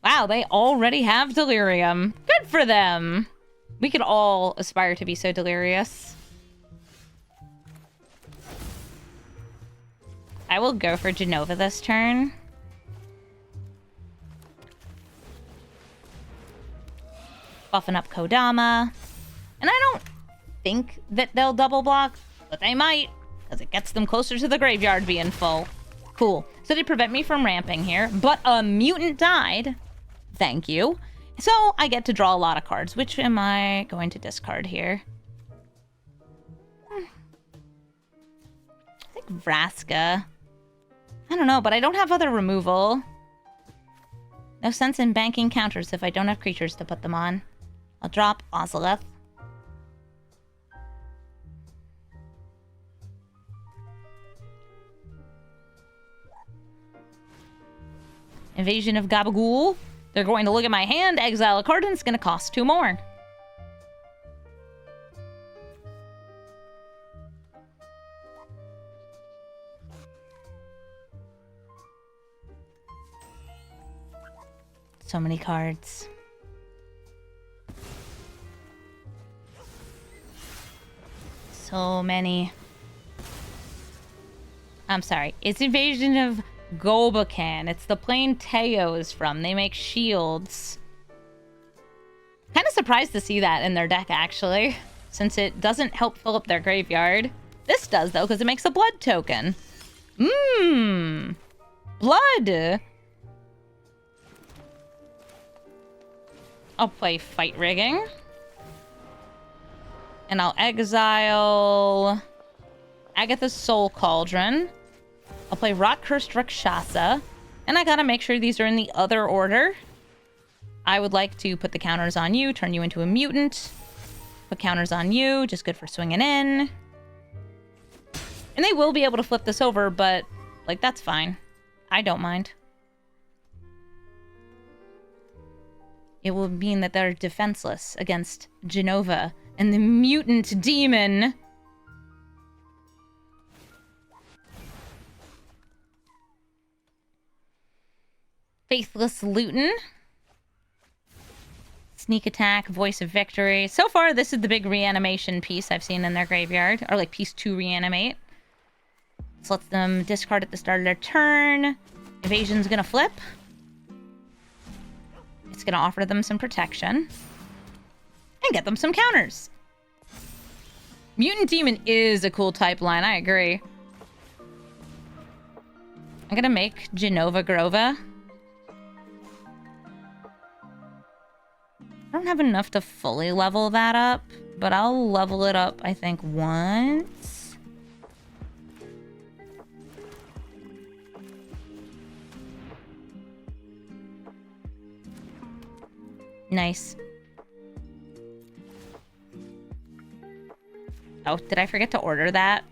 Wow, they already have Delirium. Good for them. We could all aspire to be so delirious. I will go for Jenova this turn. Buffing up Kodama. And I don't think that they'll double block, but they might, because it gets them closer to the graveyard being full. Cool. So they prevent me from ramping here, but a mutant died. Thank you. So I get to draw a lot of cards. Which am I going to discard here? I think Vraska. I don't know, but I don't have other removal. No sense in banking counters if I don't have creatures to put them on. I'll drop Ozolith. Invasion of Gabagool. They're going to look at my hand, exile a card, and it's going to cost 2 more. So many cards. So many. I'm sorry. It's Invasion of Gobakan. It's the plane Teo is from. They make shields. Kind of surprised to see that in their deck, actually, since it doesn't help fill up their graveyard. This does, though, because it makes a blood token. Blood! I'll play Fight Rigging. And I'll exile Agatha's Soul Cauldron. I'll play Rock-Cursed Rakshasa. And I gotta make sure these are in the other order. I would like to put the counters on you, turn you into a mutant. Put counters on you, just good for swinging in. And they will be able to flip this over, but, like, that's fine. I don't mind. It will mean that they're defenseless against Jenova and the mutant demon. Faithless Luton. Sneak attack, Voice of Victory. So far, this is the big reanimation piece I've seen in their graveyard. Or like piece 2 reanimate. This lets them discard at the start of their turn. Evasion's gonna flip. It's gonna offer them some protection. And get them some counters. Mutant Demon is a cool type line, I agree. I'm gonna make Jenova Grova. I don't have enough to fully level that up, but I'll level it up, I think, once. Nice. Oh, did I forget to order that?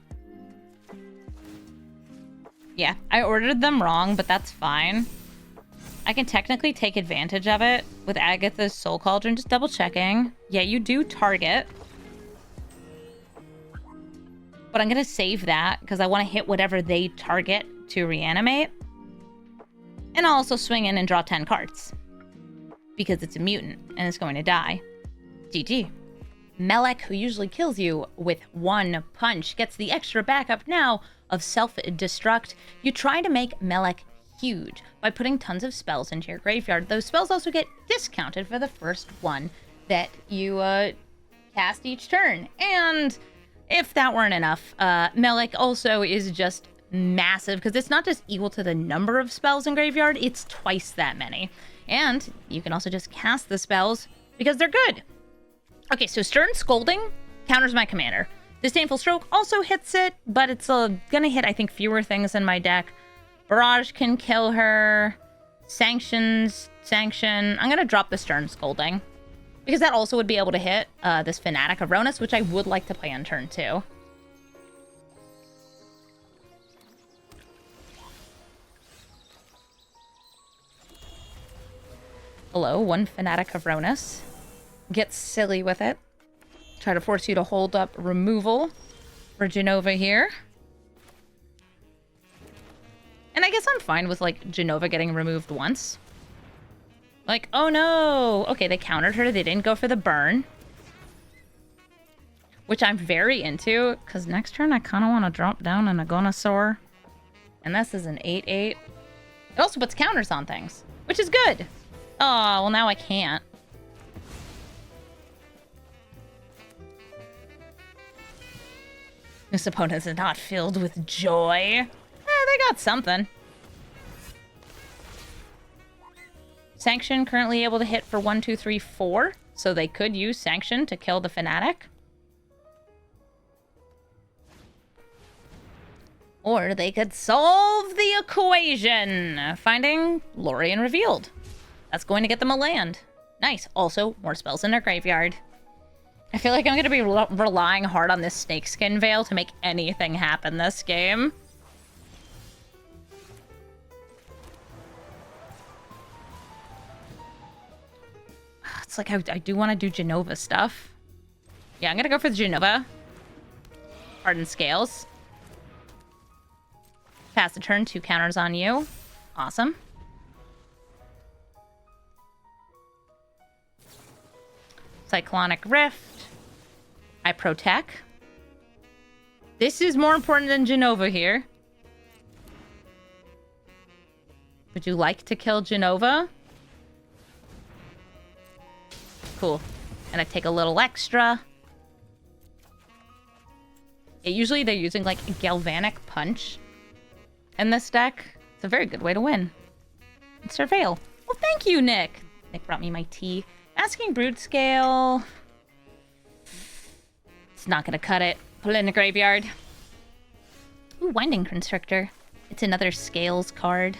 Yeah, I ordered them wrong, but that's fine. I can technically take advantage of it with Agatha's Soul Cauldron. Just double checking. Yeah, you do target. But I'm going to save that because I want to hit whatever they target to reanimate. And I'll also swing in and draw 10 cards. Because it's a mutant and it's going to die. GG. Melek, who usually kills you with one punch, gets the extra backup now of self-destruct. You try to make Melek huge by putting tons of spells into your graveyard. Those spells also get discounted for the first one that you cast each turn. And if that weren't enough, Melek also is just massive because it's not just equal to the number of spells in graveyard, it's twice that many. And you can also just cast the spells because they're good. Okay, so Stern Scolding counters my commander. Disdainful Stroke also hits it, but it's gonna hit, I think, fewer things in my deck. Barrage can kill her. Sanction. I'm gonna drop the Stern Scolding because that also would be able to hit this Fanatic of Ronus, which I would like to play on turn 2. Hello, one Fanatic of Ronus. Get silly with it. Try to force you to hold up removal for Jenova here. And I guess I'm fine with, like, Jenova getting removed once. Like, oh no! Okay, they countered her. They didn't go for the burn. Which I'm very into, because next turn I kind of want to drop down an Agonosaur. And this is an 8/8. It also puts counters on things, which is good. Oh, well now I can't. This opponent is not filled with joy. They got something. Sanction currently able to hit for 1, 2, 3, 4. So they could use Sanction to kill the Fanatic. Or they could solve the equation, finding Lorien Revealed. That's going to get them a land. Nice. Also, more spells in their graveyard. I feel like I'm going to be relying hard on this Snakeskin Veil to make anything happen this game. It's like I do want to do Jenova stuff. Yeah, I'm going to go for the Jenova. Hardened Scales. Pass the turn, 2 counters on you. Awesome. Cyclonic Rift. I protect. This is more important than Jenova here. Would you like to kill Jenova? Cool. And I take a little extra. Yeah, usually they're using, like, Galvanic Punch in this deck. It's a very good way to win. And Surveil. Well, thank you, Nick. Nick brought me my tea. Asking Brood Scale. It's not gonna cut it. Put it in the graveyard. Ooh, Winding Constrictor. It's another Scales card.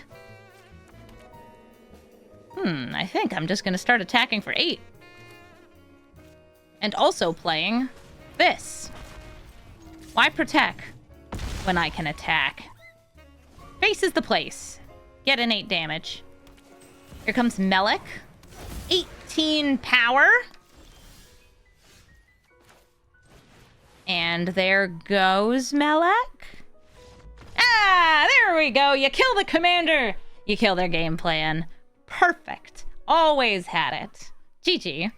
I think I'm just gonna start attacking for 8. And also playing this. Why protect when I can attack? Face is the place. Get an 8 damage. Here comes Melek. 18 power. And there goes Melek. Ah, there we go. You kill the commander. You kill their game plan. Perfect. Always had it. GG.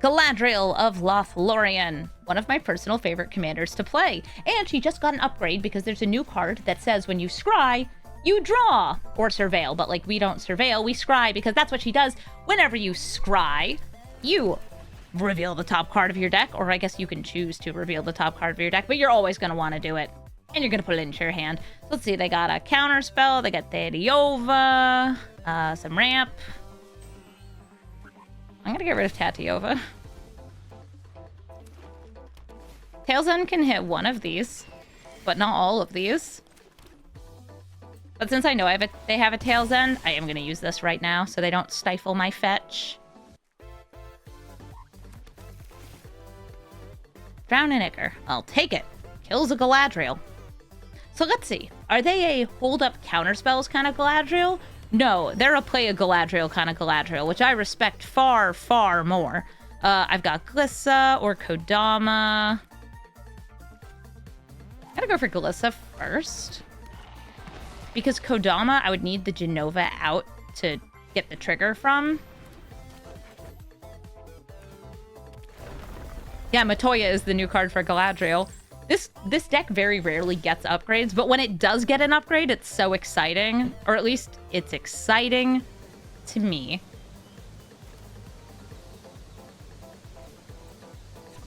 Galadriel of Lothlorien. One of my personal favorite commanders to play. And she just got an upgrade because there's a new card that says when you scry, you draw. Or surveil, but like we don't surveil, we scry because that's what she does. Whenever you scry, you reveal the top card of your deck, or I guess you can choose to reveal the top card of your deck, but you're always going to want to do it. And you're going to put it into your hand. Let's see, they got a counter spell, they got Thediova, some ramp. I'm gonna get rid of Tatiova. Tail's End can hit one of these, but not all of these. But since I know they have a Tail's End, I am going to use this right now so they don't stifle my fetch. Drown an Ichor. I'll take it. Kills a Galadriel. So let's see. Are they a hold-up counterspells kind of Galadriel? No, they're a play a Galadriel kind of Galadriel, which I respect far, far more. I've got Glissa or Kodama. Gotta go for Glissa first. Because Kodama, I would need the Jenova out to get the trigger from. Yeah, Matoya is the new card for Galadriel. This deck very rarely gets upgrades, but when it does get an upgrade, it's so exciting. Or at least, it's exciting to me.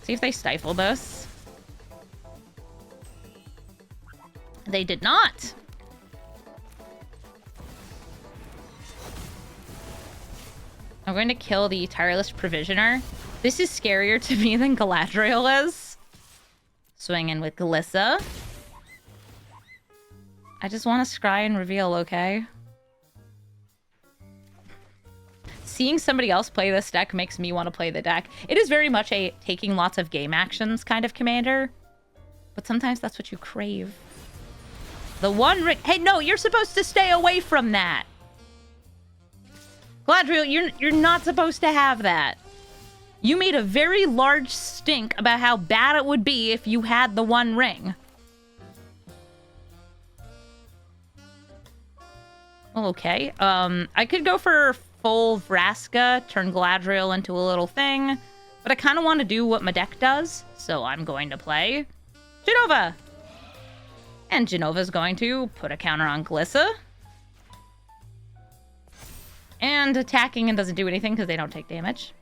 See if they stifle this. They did not. I'm going to kill the Tireless Provisioner. This is scarier to me than Galadriel is. Swing in with Glissa. I just want to scry and reveal, okay? Seeing somebody else play this deck makes me want to play the deck. It is very much a taking lots of game actions kind of commander. But sometimes that's what you crave. The One Ring. Hey, no, you're supposed to stay away from that. Galadriel, you're not supposed to have that. You made a very large stink about how bad it would be if you had the One Ring. Well, okay. I could go for full Vraska, turn Galadriel into a little thing, but I kind of want to do what my deck does, so I'm going to play Jenova. And Jenova's going to put a counter on Glissa. And attacking and doesn't do anything because they don't take damage.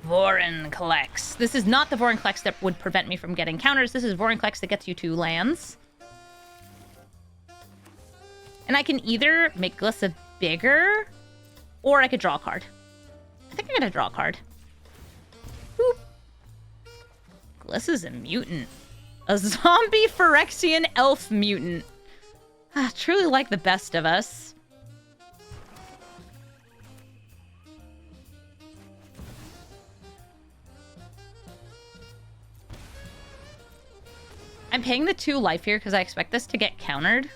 Vorinclex. This is not the Vorinclex that would prevent me from getting counters. This is Vorinclex that gets you 2 lands. And I can either make Glissa bigger, or I could draw a card. I think I'm gonna draw a card. Boop. Glissa's a mutant. A zombie Phyrexian elf mutant. Truly like the best of us. I'm paying the 2 life here because I expect this to get countered.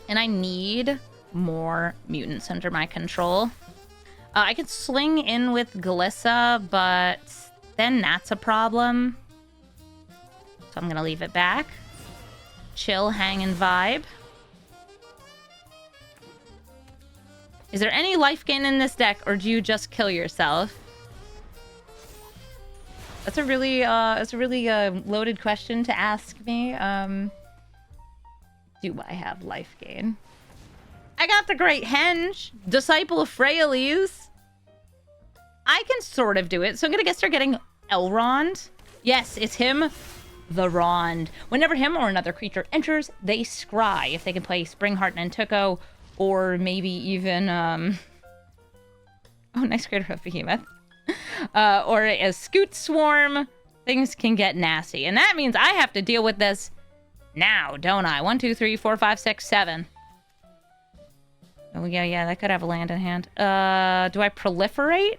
And I need more mutants under my control. I could swing in with Glissa, but then that's a problem. So I'm going to leave it back. Chill, hang, and vibe. Is there any life gain in this deck, or do you just kill yourself? That's a really loaded question to ask me. Do I have life gain? I got the Great Henge, Disciple of Freyalise. I can sort of do it, so I'm gonna guess they're getting Elrond. Yes, it's him. The Rond. Whenever him or another creature enters, they scry. If they can play Springheart and Tuco, or maybe even, oh, nice Crater of Behemoth. Or a Scoot Swarm, things can get nasty. And that means I have to deal with this now, don't I? 1, 2, 3, 4, 5, 6, 7. Oh, yeah, that could have a land in hand. Do I proliferate?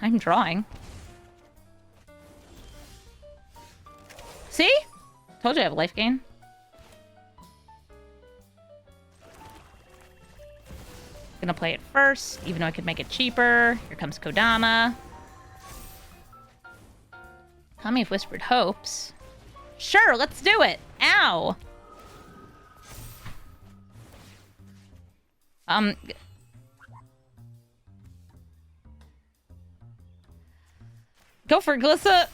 I'm drawing. See? Told you I have life gain. Gonna play it first, even though I could make it cheaper. Here comes Kodama. Tell me if Whispered Hopes. Sure, let's do it. Ow. Go for Glissa.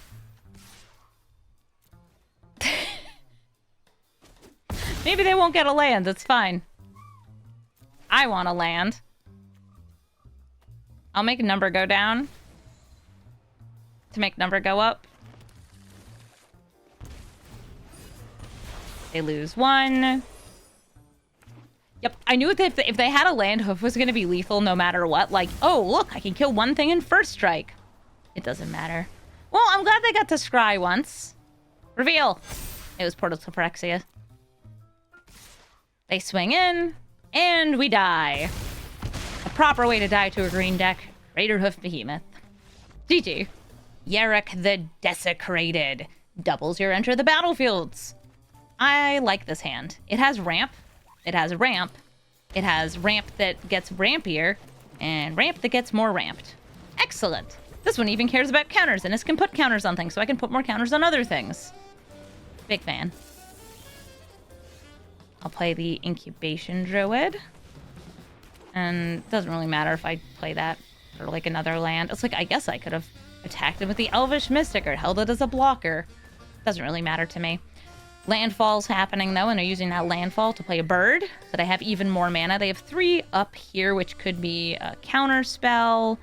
Maybe they won't get a land. It's fine. I want a land. I'll make number go down to make number go up. They lose 1. Yep, I knew that if they had a land, Hoof was going to be lethal no matter what. Like, oh, look, I can kill one thing in first strike. It doesn't matter. Well, I'm glad they got to scry once. Reveal. It was Portal to Phyrexia. They swing in, and we die. A proper way to die to a green deck. Raider Hoof Behemoth. GG. Yarok the Desecrated. Doubles your enter the battlefields. I like this hand. It has ramp. It has ramp. It has ramp that gets rampier, and ramp that gets more ramped. Excellent. This one even cares about counters, and this can put counters on things, so I can put more counters on other things. Big fan. I'll play the Incubation Druid. And it doesn't really matter if I play that for like another land. It's like, I guess I could have attacked him with the Elvish Mystic or held it as a blocker. Doesn't really matter to me. Landfall's happening though, and they're using that landfall to play a bird, so that I have even more mana. They have 3 up here, which could be a counter spell.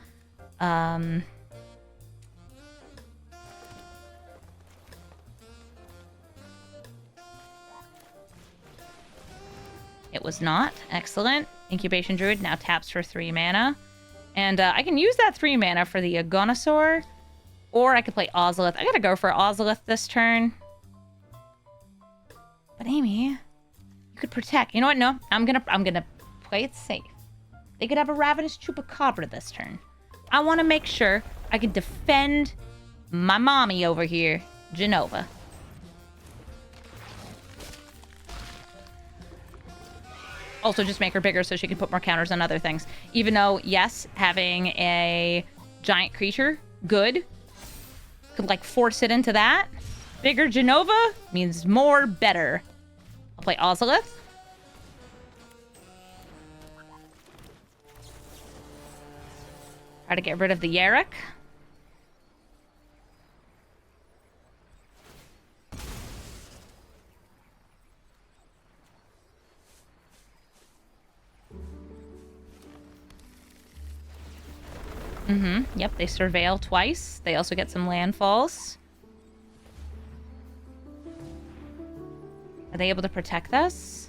It was not. Excellent. Incubation Druid now taps for 3 mana. And I can use that 3 mana for the Agonosaur, or I could play Ozolith. I gotta go for Ozolith this turn. But Amy, you could protect. You know what? No, I'm gonna play it safe. They could have a Ravenous Chupacabra this turn. I want to make sure I can defend my mommy over here, Jenova. Also, just make her bigger so she can put more counters on other things. Even though, yes, having a giant creature, good. Could like force it into that. Bigger Jenova means more better. I'll play Ozolith. Try to get rid of the Yarok. Yep, they surveil twice. They also get some landfalls. Are they able to protect us?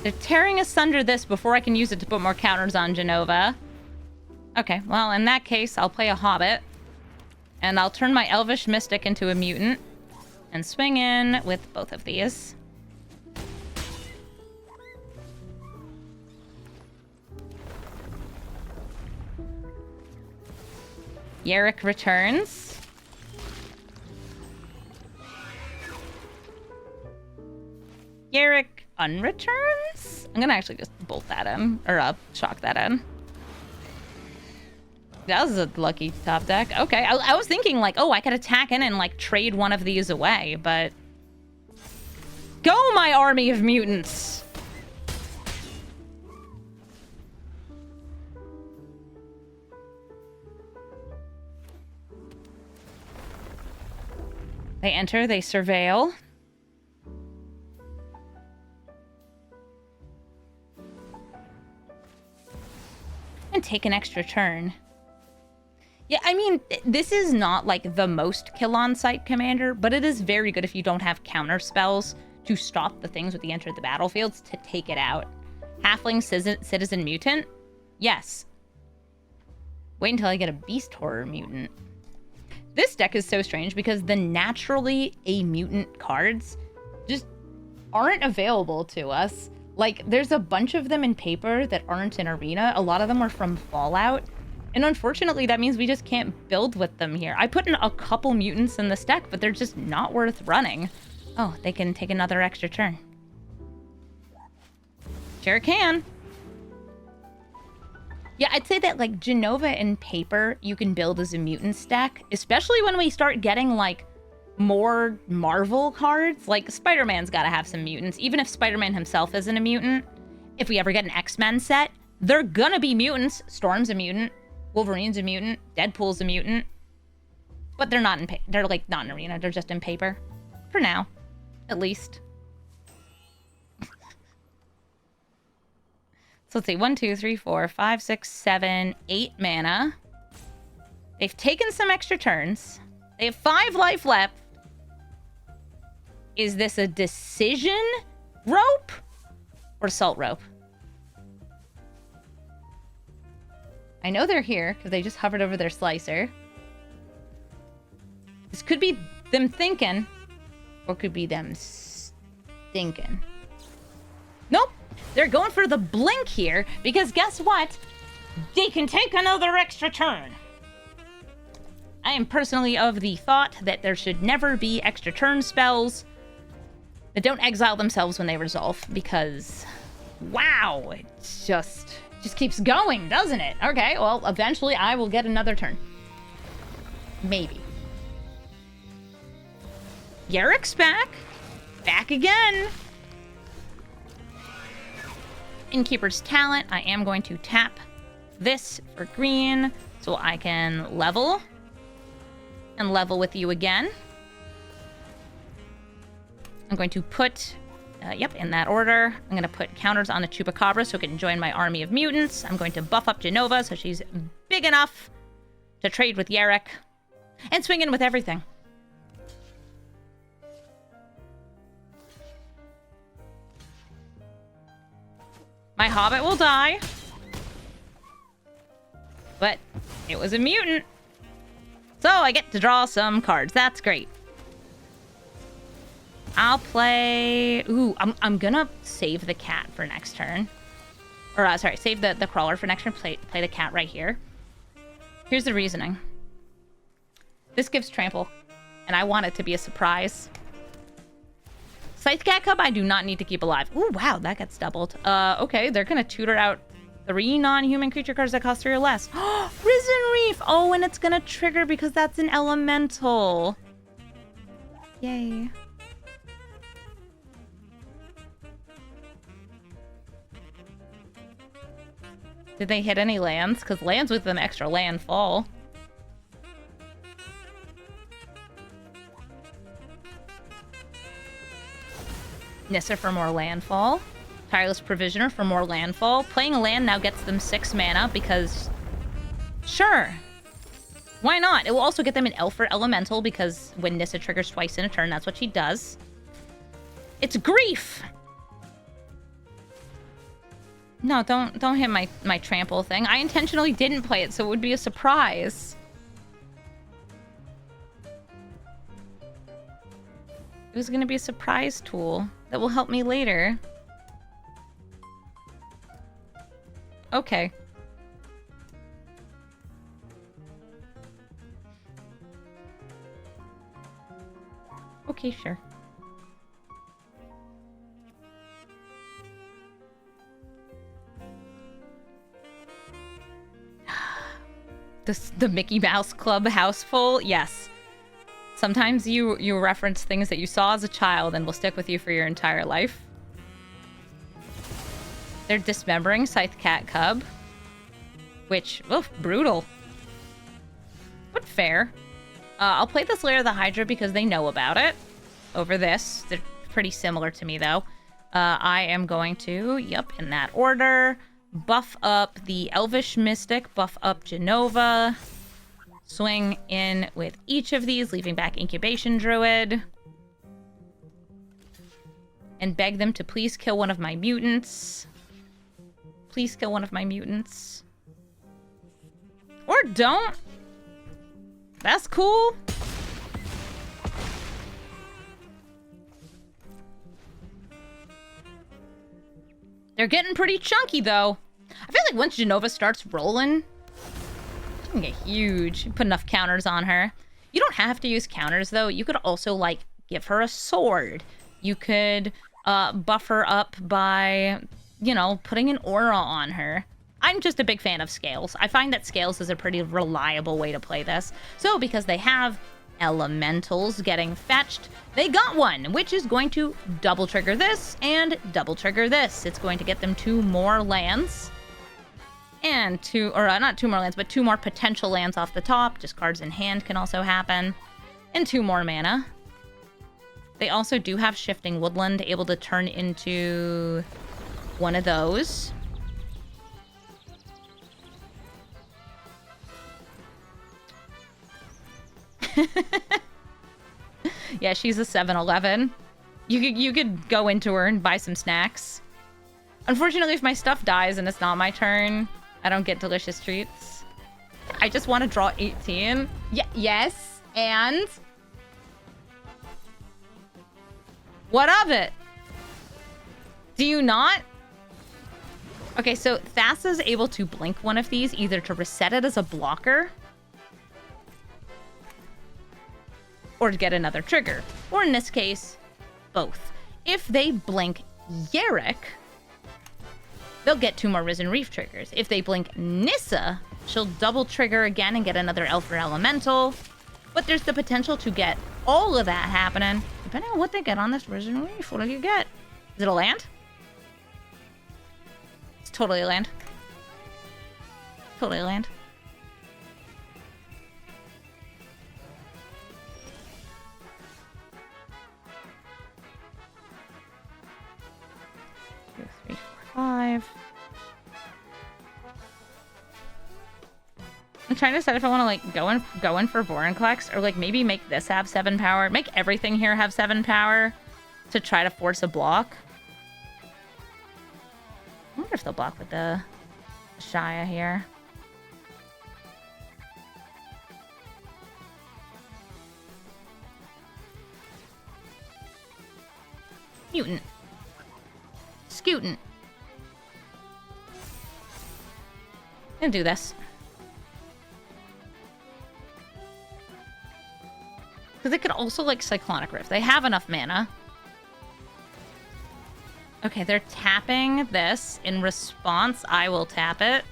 They're tearing asunder this before I can use it to put more counters on Jenova. Okay, well, in that case, I'll play a Hobbit. And I'll turn my Elvish Mystic into a Mutant. And swing in with both of these. Yarok returns. Yarok unreturns? I'm gonna actually just bolt that in. Or shock that in. That was a lucky top deck. Okay, I was thinking like, oh, I could attack in and like trade one of these away, but... Go, my army of mutants! They enter, they surveil. And take an extra turn. Yeah, I mean, this is not like the most kill-on-sight commander, but it is very good if you don't have counter spells to stop the things with the enter the battlefields to take it out. Halfling Citizen Mutant? Yes. Wait until I get a Beast Horror Mutant. This deck is so strange because the naturally a mutant cards just aren't available to us. Like, there's a bunch of them in paper that aren't in Arena. A lot of them are from Fallout. And unfortunately, that means we just can't build with them here. I put in a couple mutants in this deck, but they're just not worth running. Oh, they can take another extra turn. Sure can. Yeah, I'd say that, like, Jenova in paper, you can build as a mutant stack, especially when we start getting, like, more Marvel cards. Like, Spider-Man's gotta have some mutants. Even if Spider-Man himself isn't a mutant, if we ever get an X-Men set, they're gonna be mutants. Storm's a mutant. Wolverine's a mutant. Deadpool's a mutant. But they're not in they're, like, not in Arena. They're just in paper. For now. At least. So let's see. 1, 2, 3, 4, 5, 6, 7, 8 mana. They've taken some extra turns. They have 5 life left. Is this a decision rope or salt rope? I know they're here because they just hovered over their slicer. This could be them thinking, or could be them stinking. Nope. They're going for the blink here because guess what? They can take another extra turn. I am personally of the thought that there should never be extra turn spells that don't exile themselves when they resolve because, wow, it just keeps going, doesn't it? Okay, well, eventually I will get another turn. Maybe. Yarok's back. Back again. Innkeeper's Talent. I am going to tap this for green so I can level. And level with you again. I'm going to put, in that order. I'm going to put counters on the Chupacabra so it can join my army of mutants. I'm going to buff up Jenova so she's big enough to trade with Yarok. And swing in with everything. My Hobbit will die. But it was a mutant. So I get to draw some cards. That's great. I'll play... Ooh, I'm gonna save the cat for next turn. Or, sorry, save the crawler for next turn. Play the cat right here. Here's the reasoning. This gives trample. And I want it to be a surprise. Scythe Cat Cub, I do not need to keep alive. Ooh, wow, that gets doubled. Okay, they're gonna tutor out 3 non-human creature cards that cost 3 or less. Risen Reef! Oh, and it's gonna trigger because that's an elemental. Yay. Did they hit any lands? Because lands with an extra landfall. Nissa for more landfall. Tireless Provisioner for more landfall. Playing a land now gets them 6 mana because... Sure. Why not? It will also get them an Elf or Elemental because when Nissa triggers twice in a turn, that's what she does. It's grief! No, don't hit my trample thing. I intentionally didn't play it, so it would be a surprise. It was going to be a surprise tool that will help me later. Okay. Okay, sure. The Mickey Mouse Club house full? Yes. Sometimes you reference things that you saw as a child and will stick with you for your entire life. They're dismembering Scythe Cat Cub. Which, oof, brutal. But fair. I'll play this Lair of the Hydra because they know about it. Over this. They're pretty similar to me, though. I am going to, in that order, buff up the Elvish Mystic, buff up Jenova. Swing in with each of these, leaving back Incubation Druid. And beg them to please kill one of my mutants. Please kill one of my mutants. Or don't. That's cool. They're getting pretty chunky, though. I feel like once Jenova starts rolling, it's gonna get huge. Put enough counters on her. You don't have to use counters, though. You could also, like, give her a sword. You could buff her up by, you know, putting an aura on her. I'm just a big fan of Scales. I find that Scales is a pretty reliable way to play this. So, because they have elementals getting fetched, they got one, which is going to double trigger this and double trigger this. It's going to get them 2 more lands. And not 2 more lands, but 2 more potential lands off the top. Just cards in hand can also happen. And 2 more mana. They also do have Shifting Woodland, able to turn into one of those. Yeah, she's a 7-Eleven. You could go into her and buy some snacks. Unfortunately, if my stuff dies and it's not my turn, I don't get delicious treats. I just want to draw 18. Yes, and... what of it? Do you not? Okay, so Thassa's able to blink one of these, either to reset it as a blocker, or to get another trigger. Or in this case, both. If they blink Yarok, they'll get 2 more Risen Reef triggers. If they blink Nissa, she'll double trigger again and get another Elf or Elemental. But there's the potential to get all of that happening, depending on what they get on this Risen Reef. What do you get? Is it a land? It's totally a land. Totally a land. Two, 3, 4, 5. I'm trying to decide if I want to like go in for Vorinclex, or like maybe make this have 7 power, make everything here have 7 power to try to force a block. I wonder if they'll block with the Shia here. Mutant. Scootin'. Gonna do this. Because they could also, like, Cyclonic Rift. They have enough mana. Okay, they're tapping this. In response, I will tap it.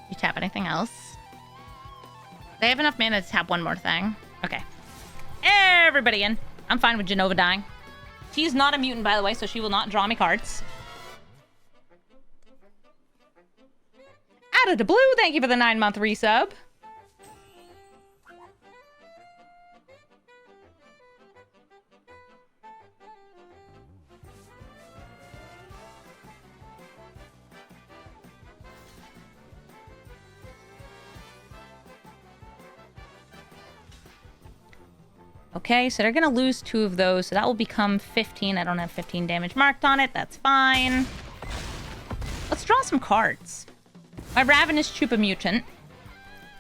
You tap anything else? They have enough mana to tap one more thing. Okay. Everybody in. I'm fine with Jenova dying. She's not a mutant, by the way, so she will not draw me cards. Out of the blue, thank you for the 9-month resub. Okay, so they're going to lose 2 of those, so that will become 15. I don't have 15 damage marked on it. That's fine. Let's draw some cards. My Ravenous Chupa Mutant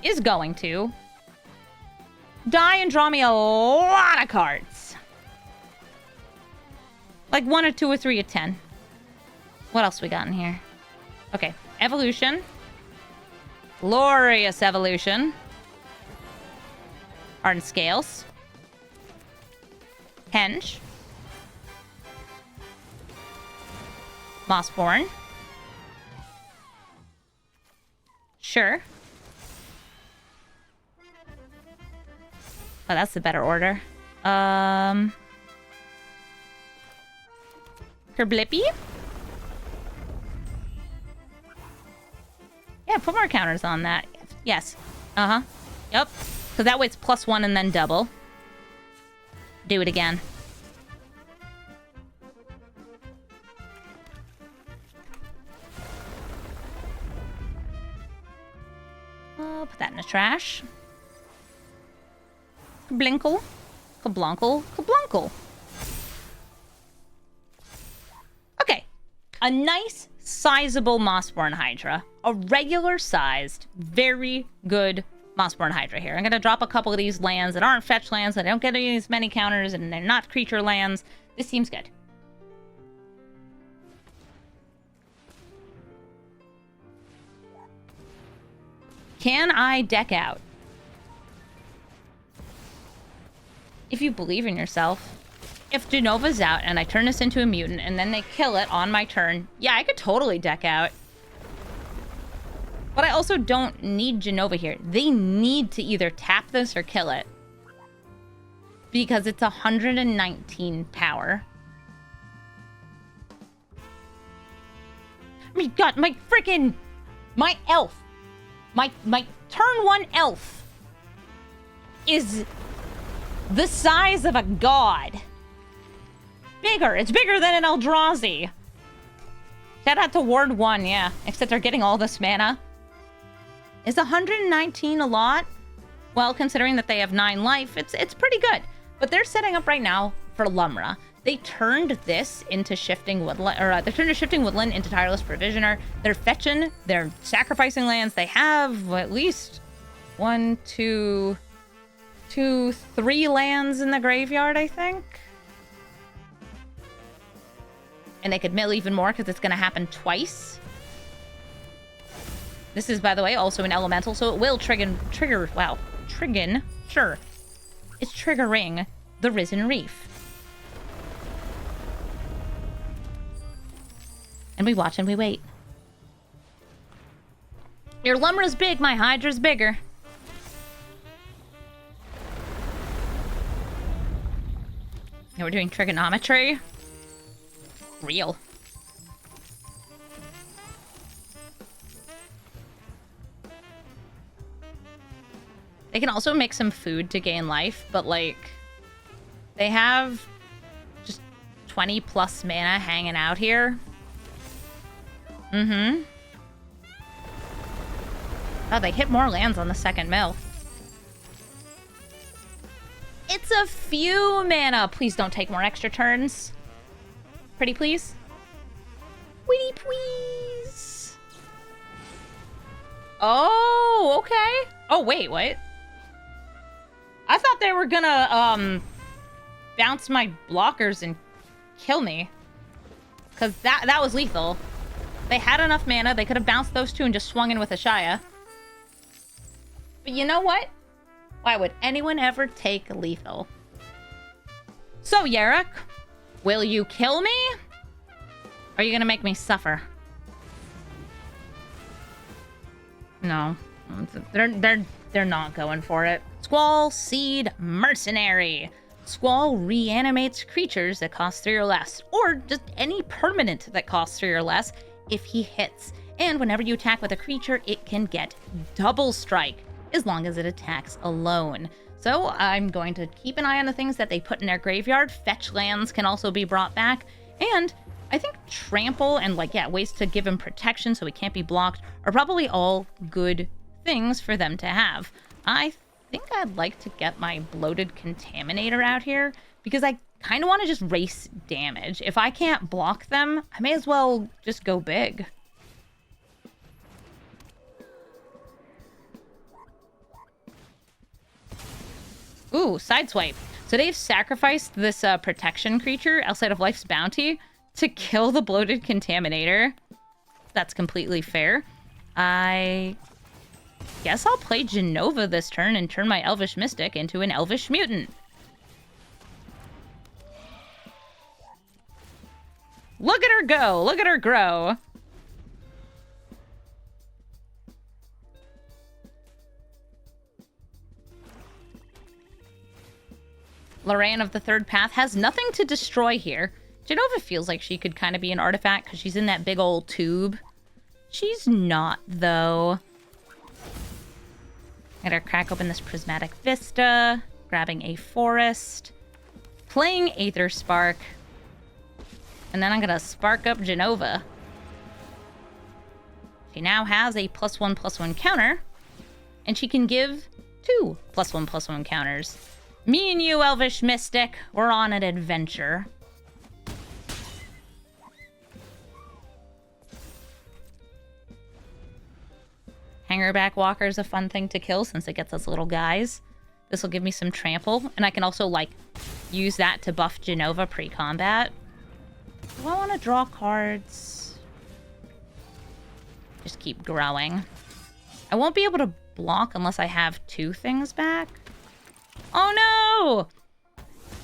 is going to die and draw me a lot of cards. Like 1 or 2 or 3 or 10. What else we got in here? Okay, Evolution. Glorious Evolution. Ardent Scales. Henge. Mossborn. Sure. Oh, that's the better order. Kerblippy? Yeah, put more counters on that. Yes. Uh-huh. Yep. Because that way it's +1 and then double. Do it again. Put that in the trash. Blinkle. Kablunkle. Kablunkle. Okay. A nice, sizable Mossborn Hydra. A regular-sized, very good Mossborn Hydra here. I'm going to drop a couple of these lands that aren't fetch lands, that don't get as many counters, and they're not creature lands. This seems good. Can I deck out? If you believe in yourself. If Jenova's out and I turn this into a mutant and then they kill it on my turn, yeah, I could totally deck out. But I also don't need Jenova here. They need to either tap this or kill it. Because it's 119 power. I mean, God, my freaking... My elf. My turn 1 elf is the size of a god. Bigger. It's bigger than an Eldrazi. Shout out to Ward 1, yeah. Except they're getting all this mana. Is 119 a lot? Well, considering that they have 9 life, it's pretty good. But they're setting up right now for Lumra. They turned this into Shifting Woodland, or they turned a Shifting Woodland into Tireless Provisioner. They're fetching, they're sacrificing lands. They have at least 1, 2, 3 lands in the graveyard, I think. And they could mill even more because it's going to happen twice. This is, by the way, also an elemental, so it will trigger, sure. It's triggering the Risen Reef. And we watch and we wait. Your Lumra's big, my Hydra's bigger. Now we're doing trigonometry. Real. They can also make some food to gain life, but like they have just 20 plus mana hanging out here. Oh, they hit more lands on the second mill. It's a few mana. Please don't take more extra turns. Pretty please. Pretty please. Oh, okay. Oh, wait, what? I thought they were gonna, bounce my blockers and kill me. Because that was lethal. They had enough mana. They could have bounced those two and just swung in with a Shia. But you know what? Why would anyone ever take lethal? So, Yarok, will you kill me? Or are you gonna make me suffer? No. They're not going for it. Squall Seed Mercenary. Squall reanimates creatures that cost 3 or less, or just any permanent that costs 3 or less if he hits. And whenever you attack with a creature, it can get double strike, as long as it attacks alone. So I'm going to keep an eye on the things that they put in their graveyard. Fetch lands can also be brought back. And I think trample and ways to give him protection so he can't be blocked are probably all good things for them to have. I think I'd like to get my Bloated Contaminator out here because I kind of want to just race damage. If I can't block them, I may as well just go big. Ooh, Sideswipe. So they've sacrificed this protection creature outside of Life's Bounty to kill the Bloated Contaminator. That's completely fair. I guess I'll play Jenova this turn and turn my Elvish Mystic into an Elvish Mutant. Look at her go! Look at her grow! Loran of the Third Path has nothing to destroy here. Jenova feels like she could kind of be an artifact because she's in that big old tube. She's not, though. Gotta crack open this Prismatic Vista, grabbing a Forest, playing Aether Spark, and then I'm gonna spark up Jenova. She now has a +1/+1 counter, and she can give 2 +1/+1 counters. Me and you, Elvish Mystic, we're on an adventure. Hangerback Walker is a fun thing to kill since it gets us little guys. This will give me some trample, and I can also, use that to buff Jenova pre-combat. Do I want to draw cards? Just keep growing. I won't be able to block unless I have 2 things back. Oh no!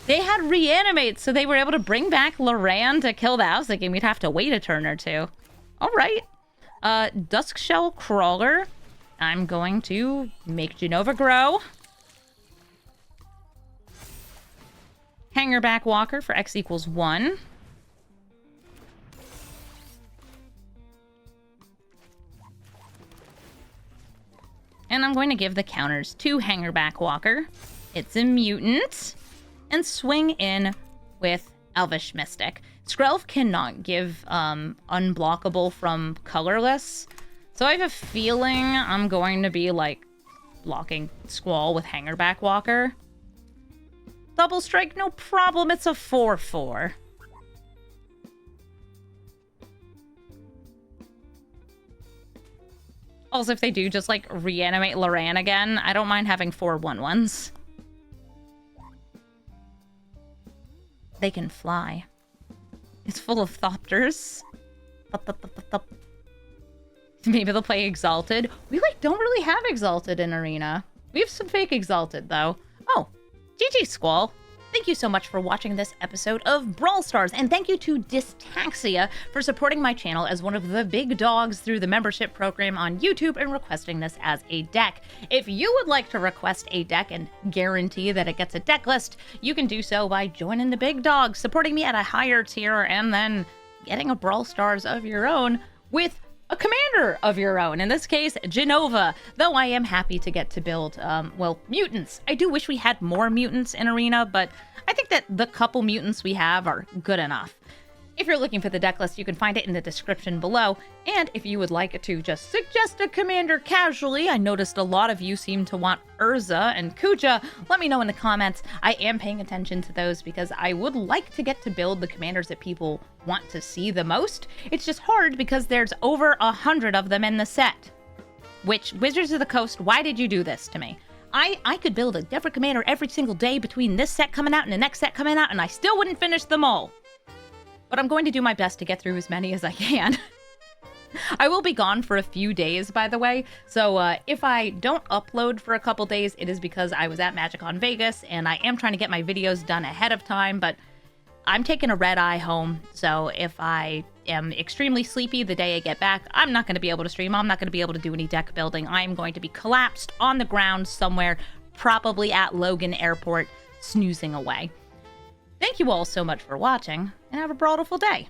They had reanimate, so they were able to bring back Loran to kill the house. Thinking we'd have to wait a turn or 2. Alright. Duskshell Crawler. I'm going to make Jenova grow. Hangerback Walker for X = 1. And I'm going to give the counters to Hangerback Walker. It's a mutant. And swing in with Elvish Mystic. Skrelv cannot give unblockable from colorless. So I have a feeling I'm going to be like blocking Squall with Hangerback Walker. Double strike, no problem. It's a 4/4. Also, if they do just like reanimate Loran again, I don't mind having 4 1/1s. They can fly. It's full of Thopters. Maybe they'll play Exalted. We like don't really have Exalted in Arena. We have some fake Exalted though. Oh, GG Squall. Thank you so much for watching this episode of Brawl Stars, and thank you to Dystaxia for supporting my channel as one of the big dogs through the membership program on YouTube and requesting this as a deck. If you would like to request a deck and guarantee that it gets a deck list, you can do so by joining the big dogs, supporting me at a higher tier, and then getting a Brawl Stars of your own with a commander of your own, in this case, Jenova, though I am happy to get to build, well, mutants. I do wish we had more mutants in Arena, but I think that the couple mutants we have are good enough. If you're looking for the deck list, you can find it in the description below, and if you would like to just suggest a commander casually, I noticed a lot of you seem to want Urza and Kuja. Let me know in the comments. I am paying attention to those because I would like to get to build the commanders that people want to see the most. It's just hard because there's over 100 of them in the set. Which, Wizards of the Coast, why did you do this to me? I could build a different commander every single day between this set coming out and the next set coming out, and I still wouldn't finish them all. But I'm going to do my best to get through as many as I can. I will be gone for a few days, by the way, so if I don't upload for a couple days, it is because I was at MagicCon Vegas, and I am trying to get my videos done ahead of time, but I'm taking a red-eye home, so if I am extremely sleepy the day I get back, I'm not going to be able to stream. I'm not going to be able to do any deck building. I'm going to be collapsed on the ground somewhere, probably at Logan Airport, snoozing away. Thank you all so much for watching, and have a brawlful day.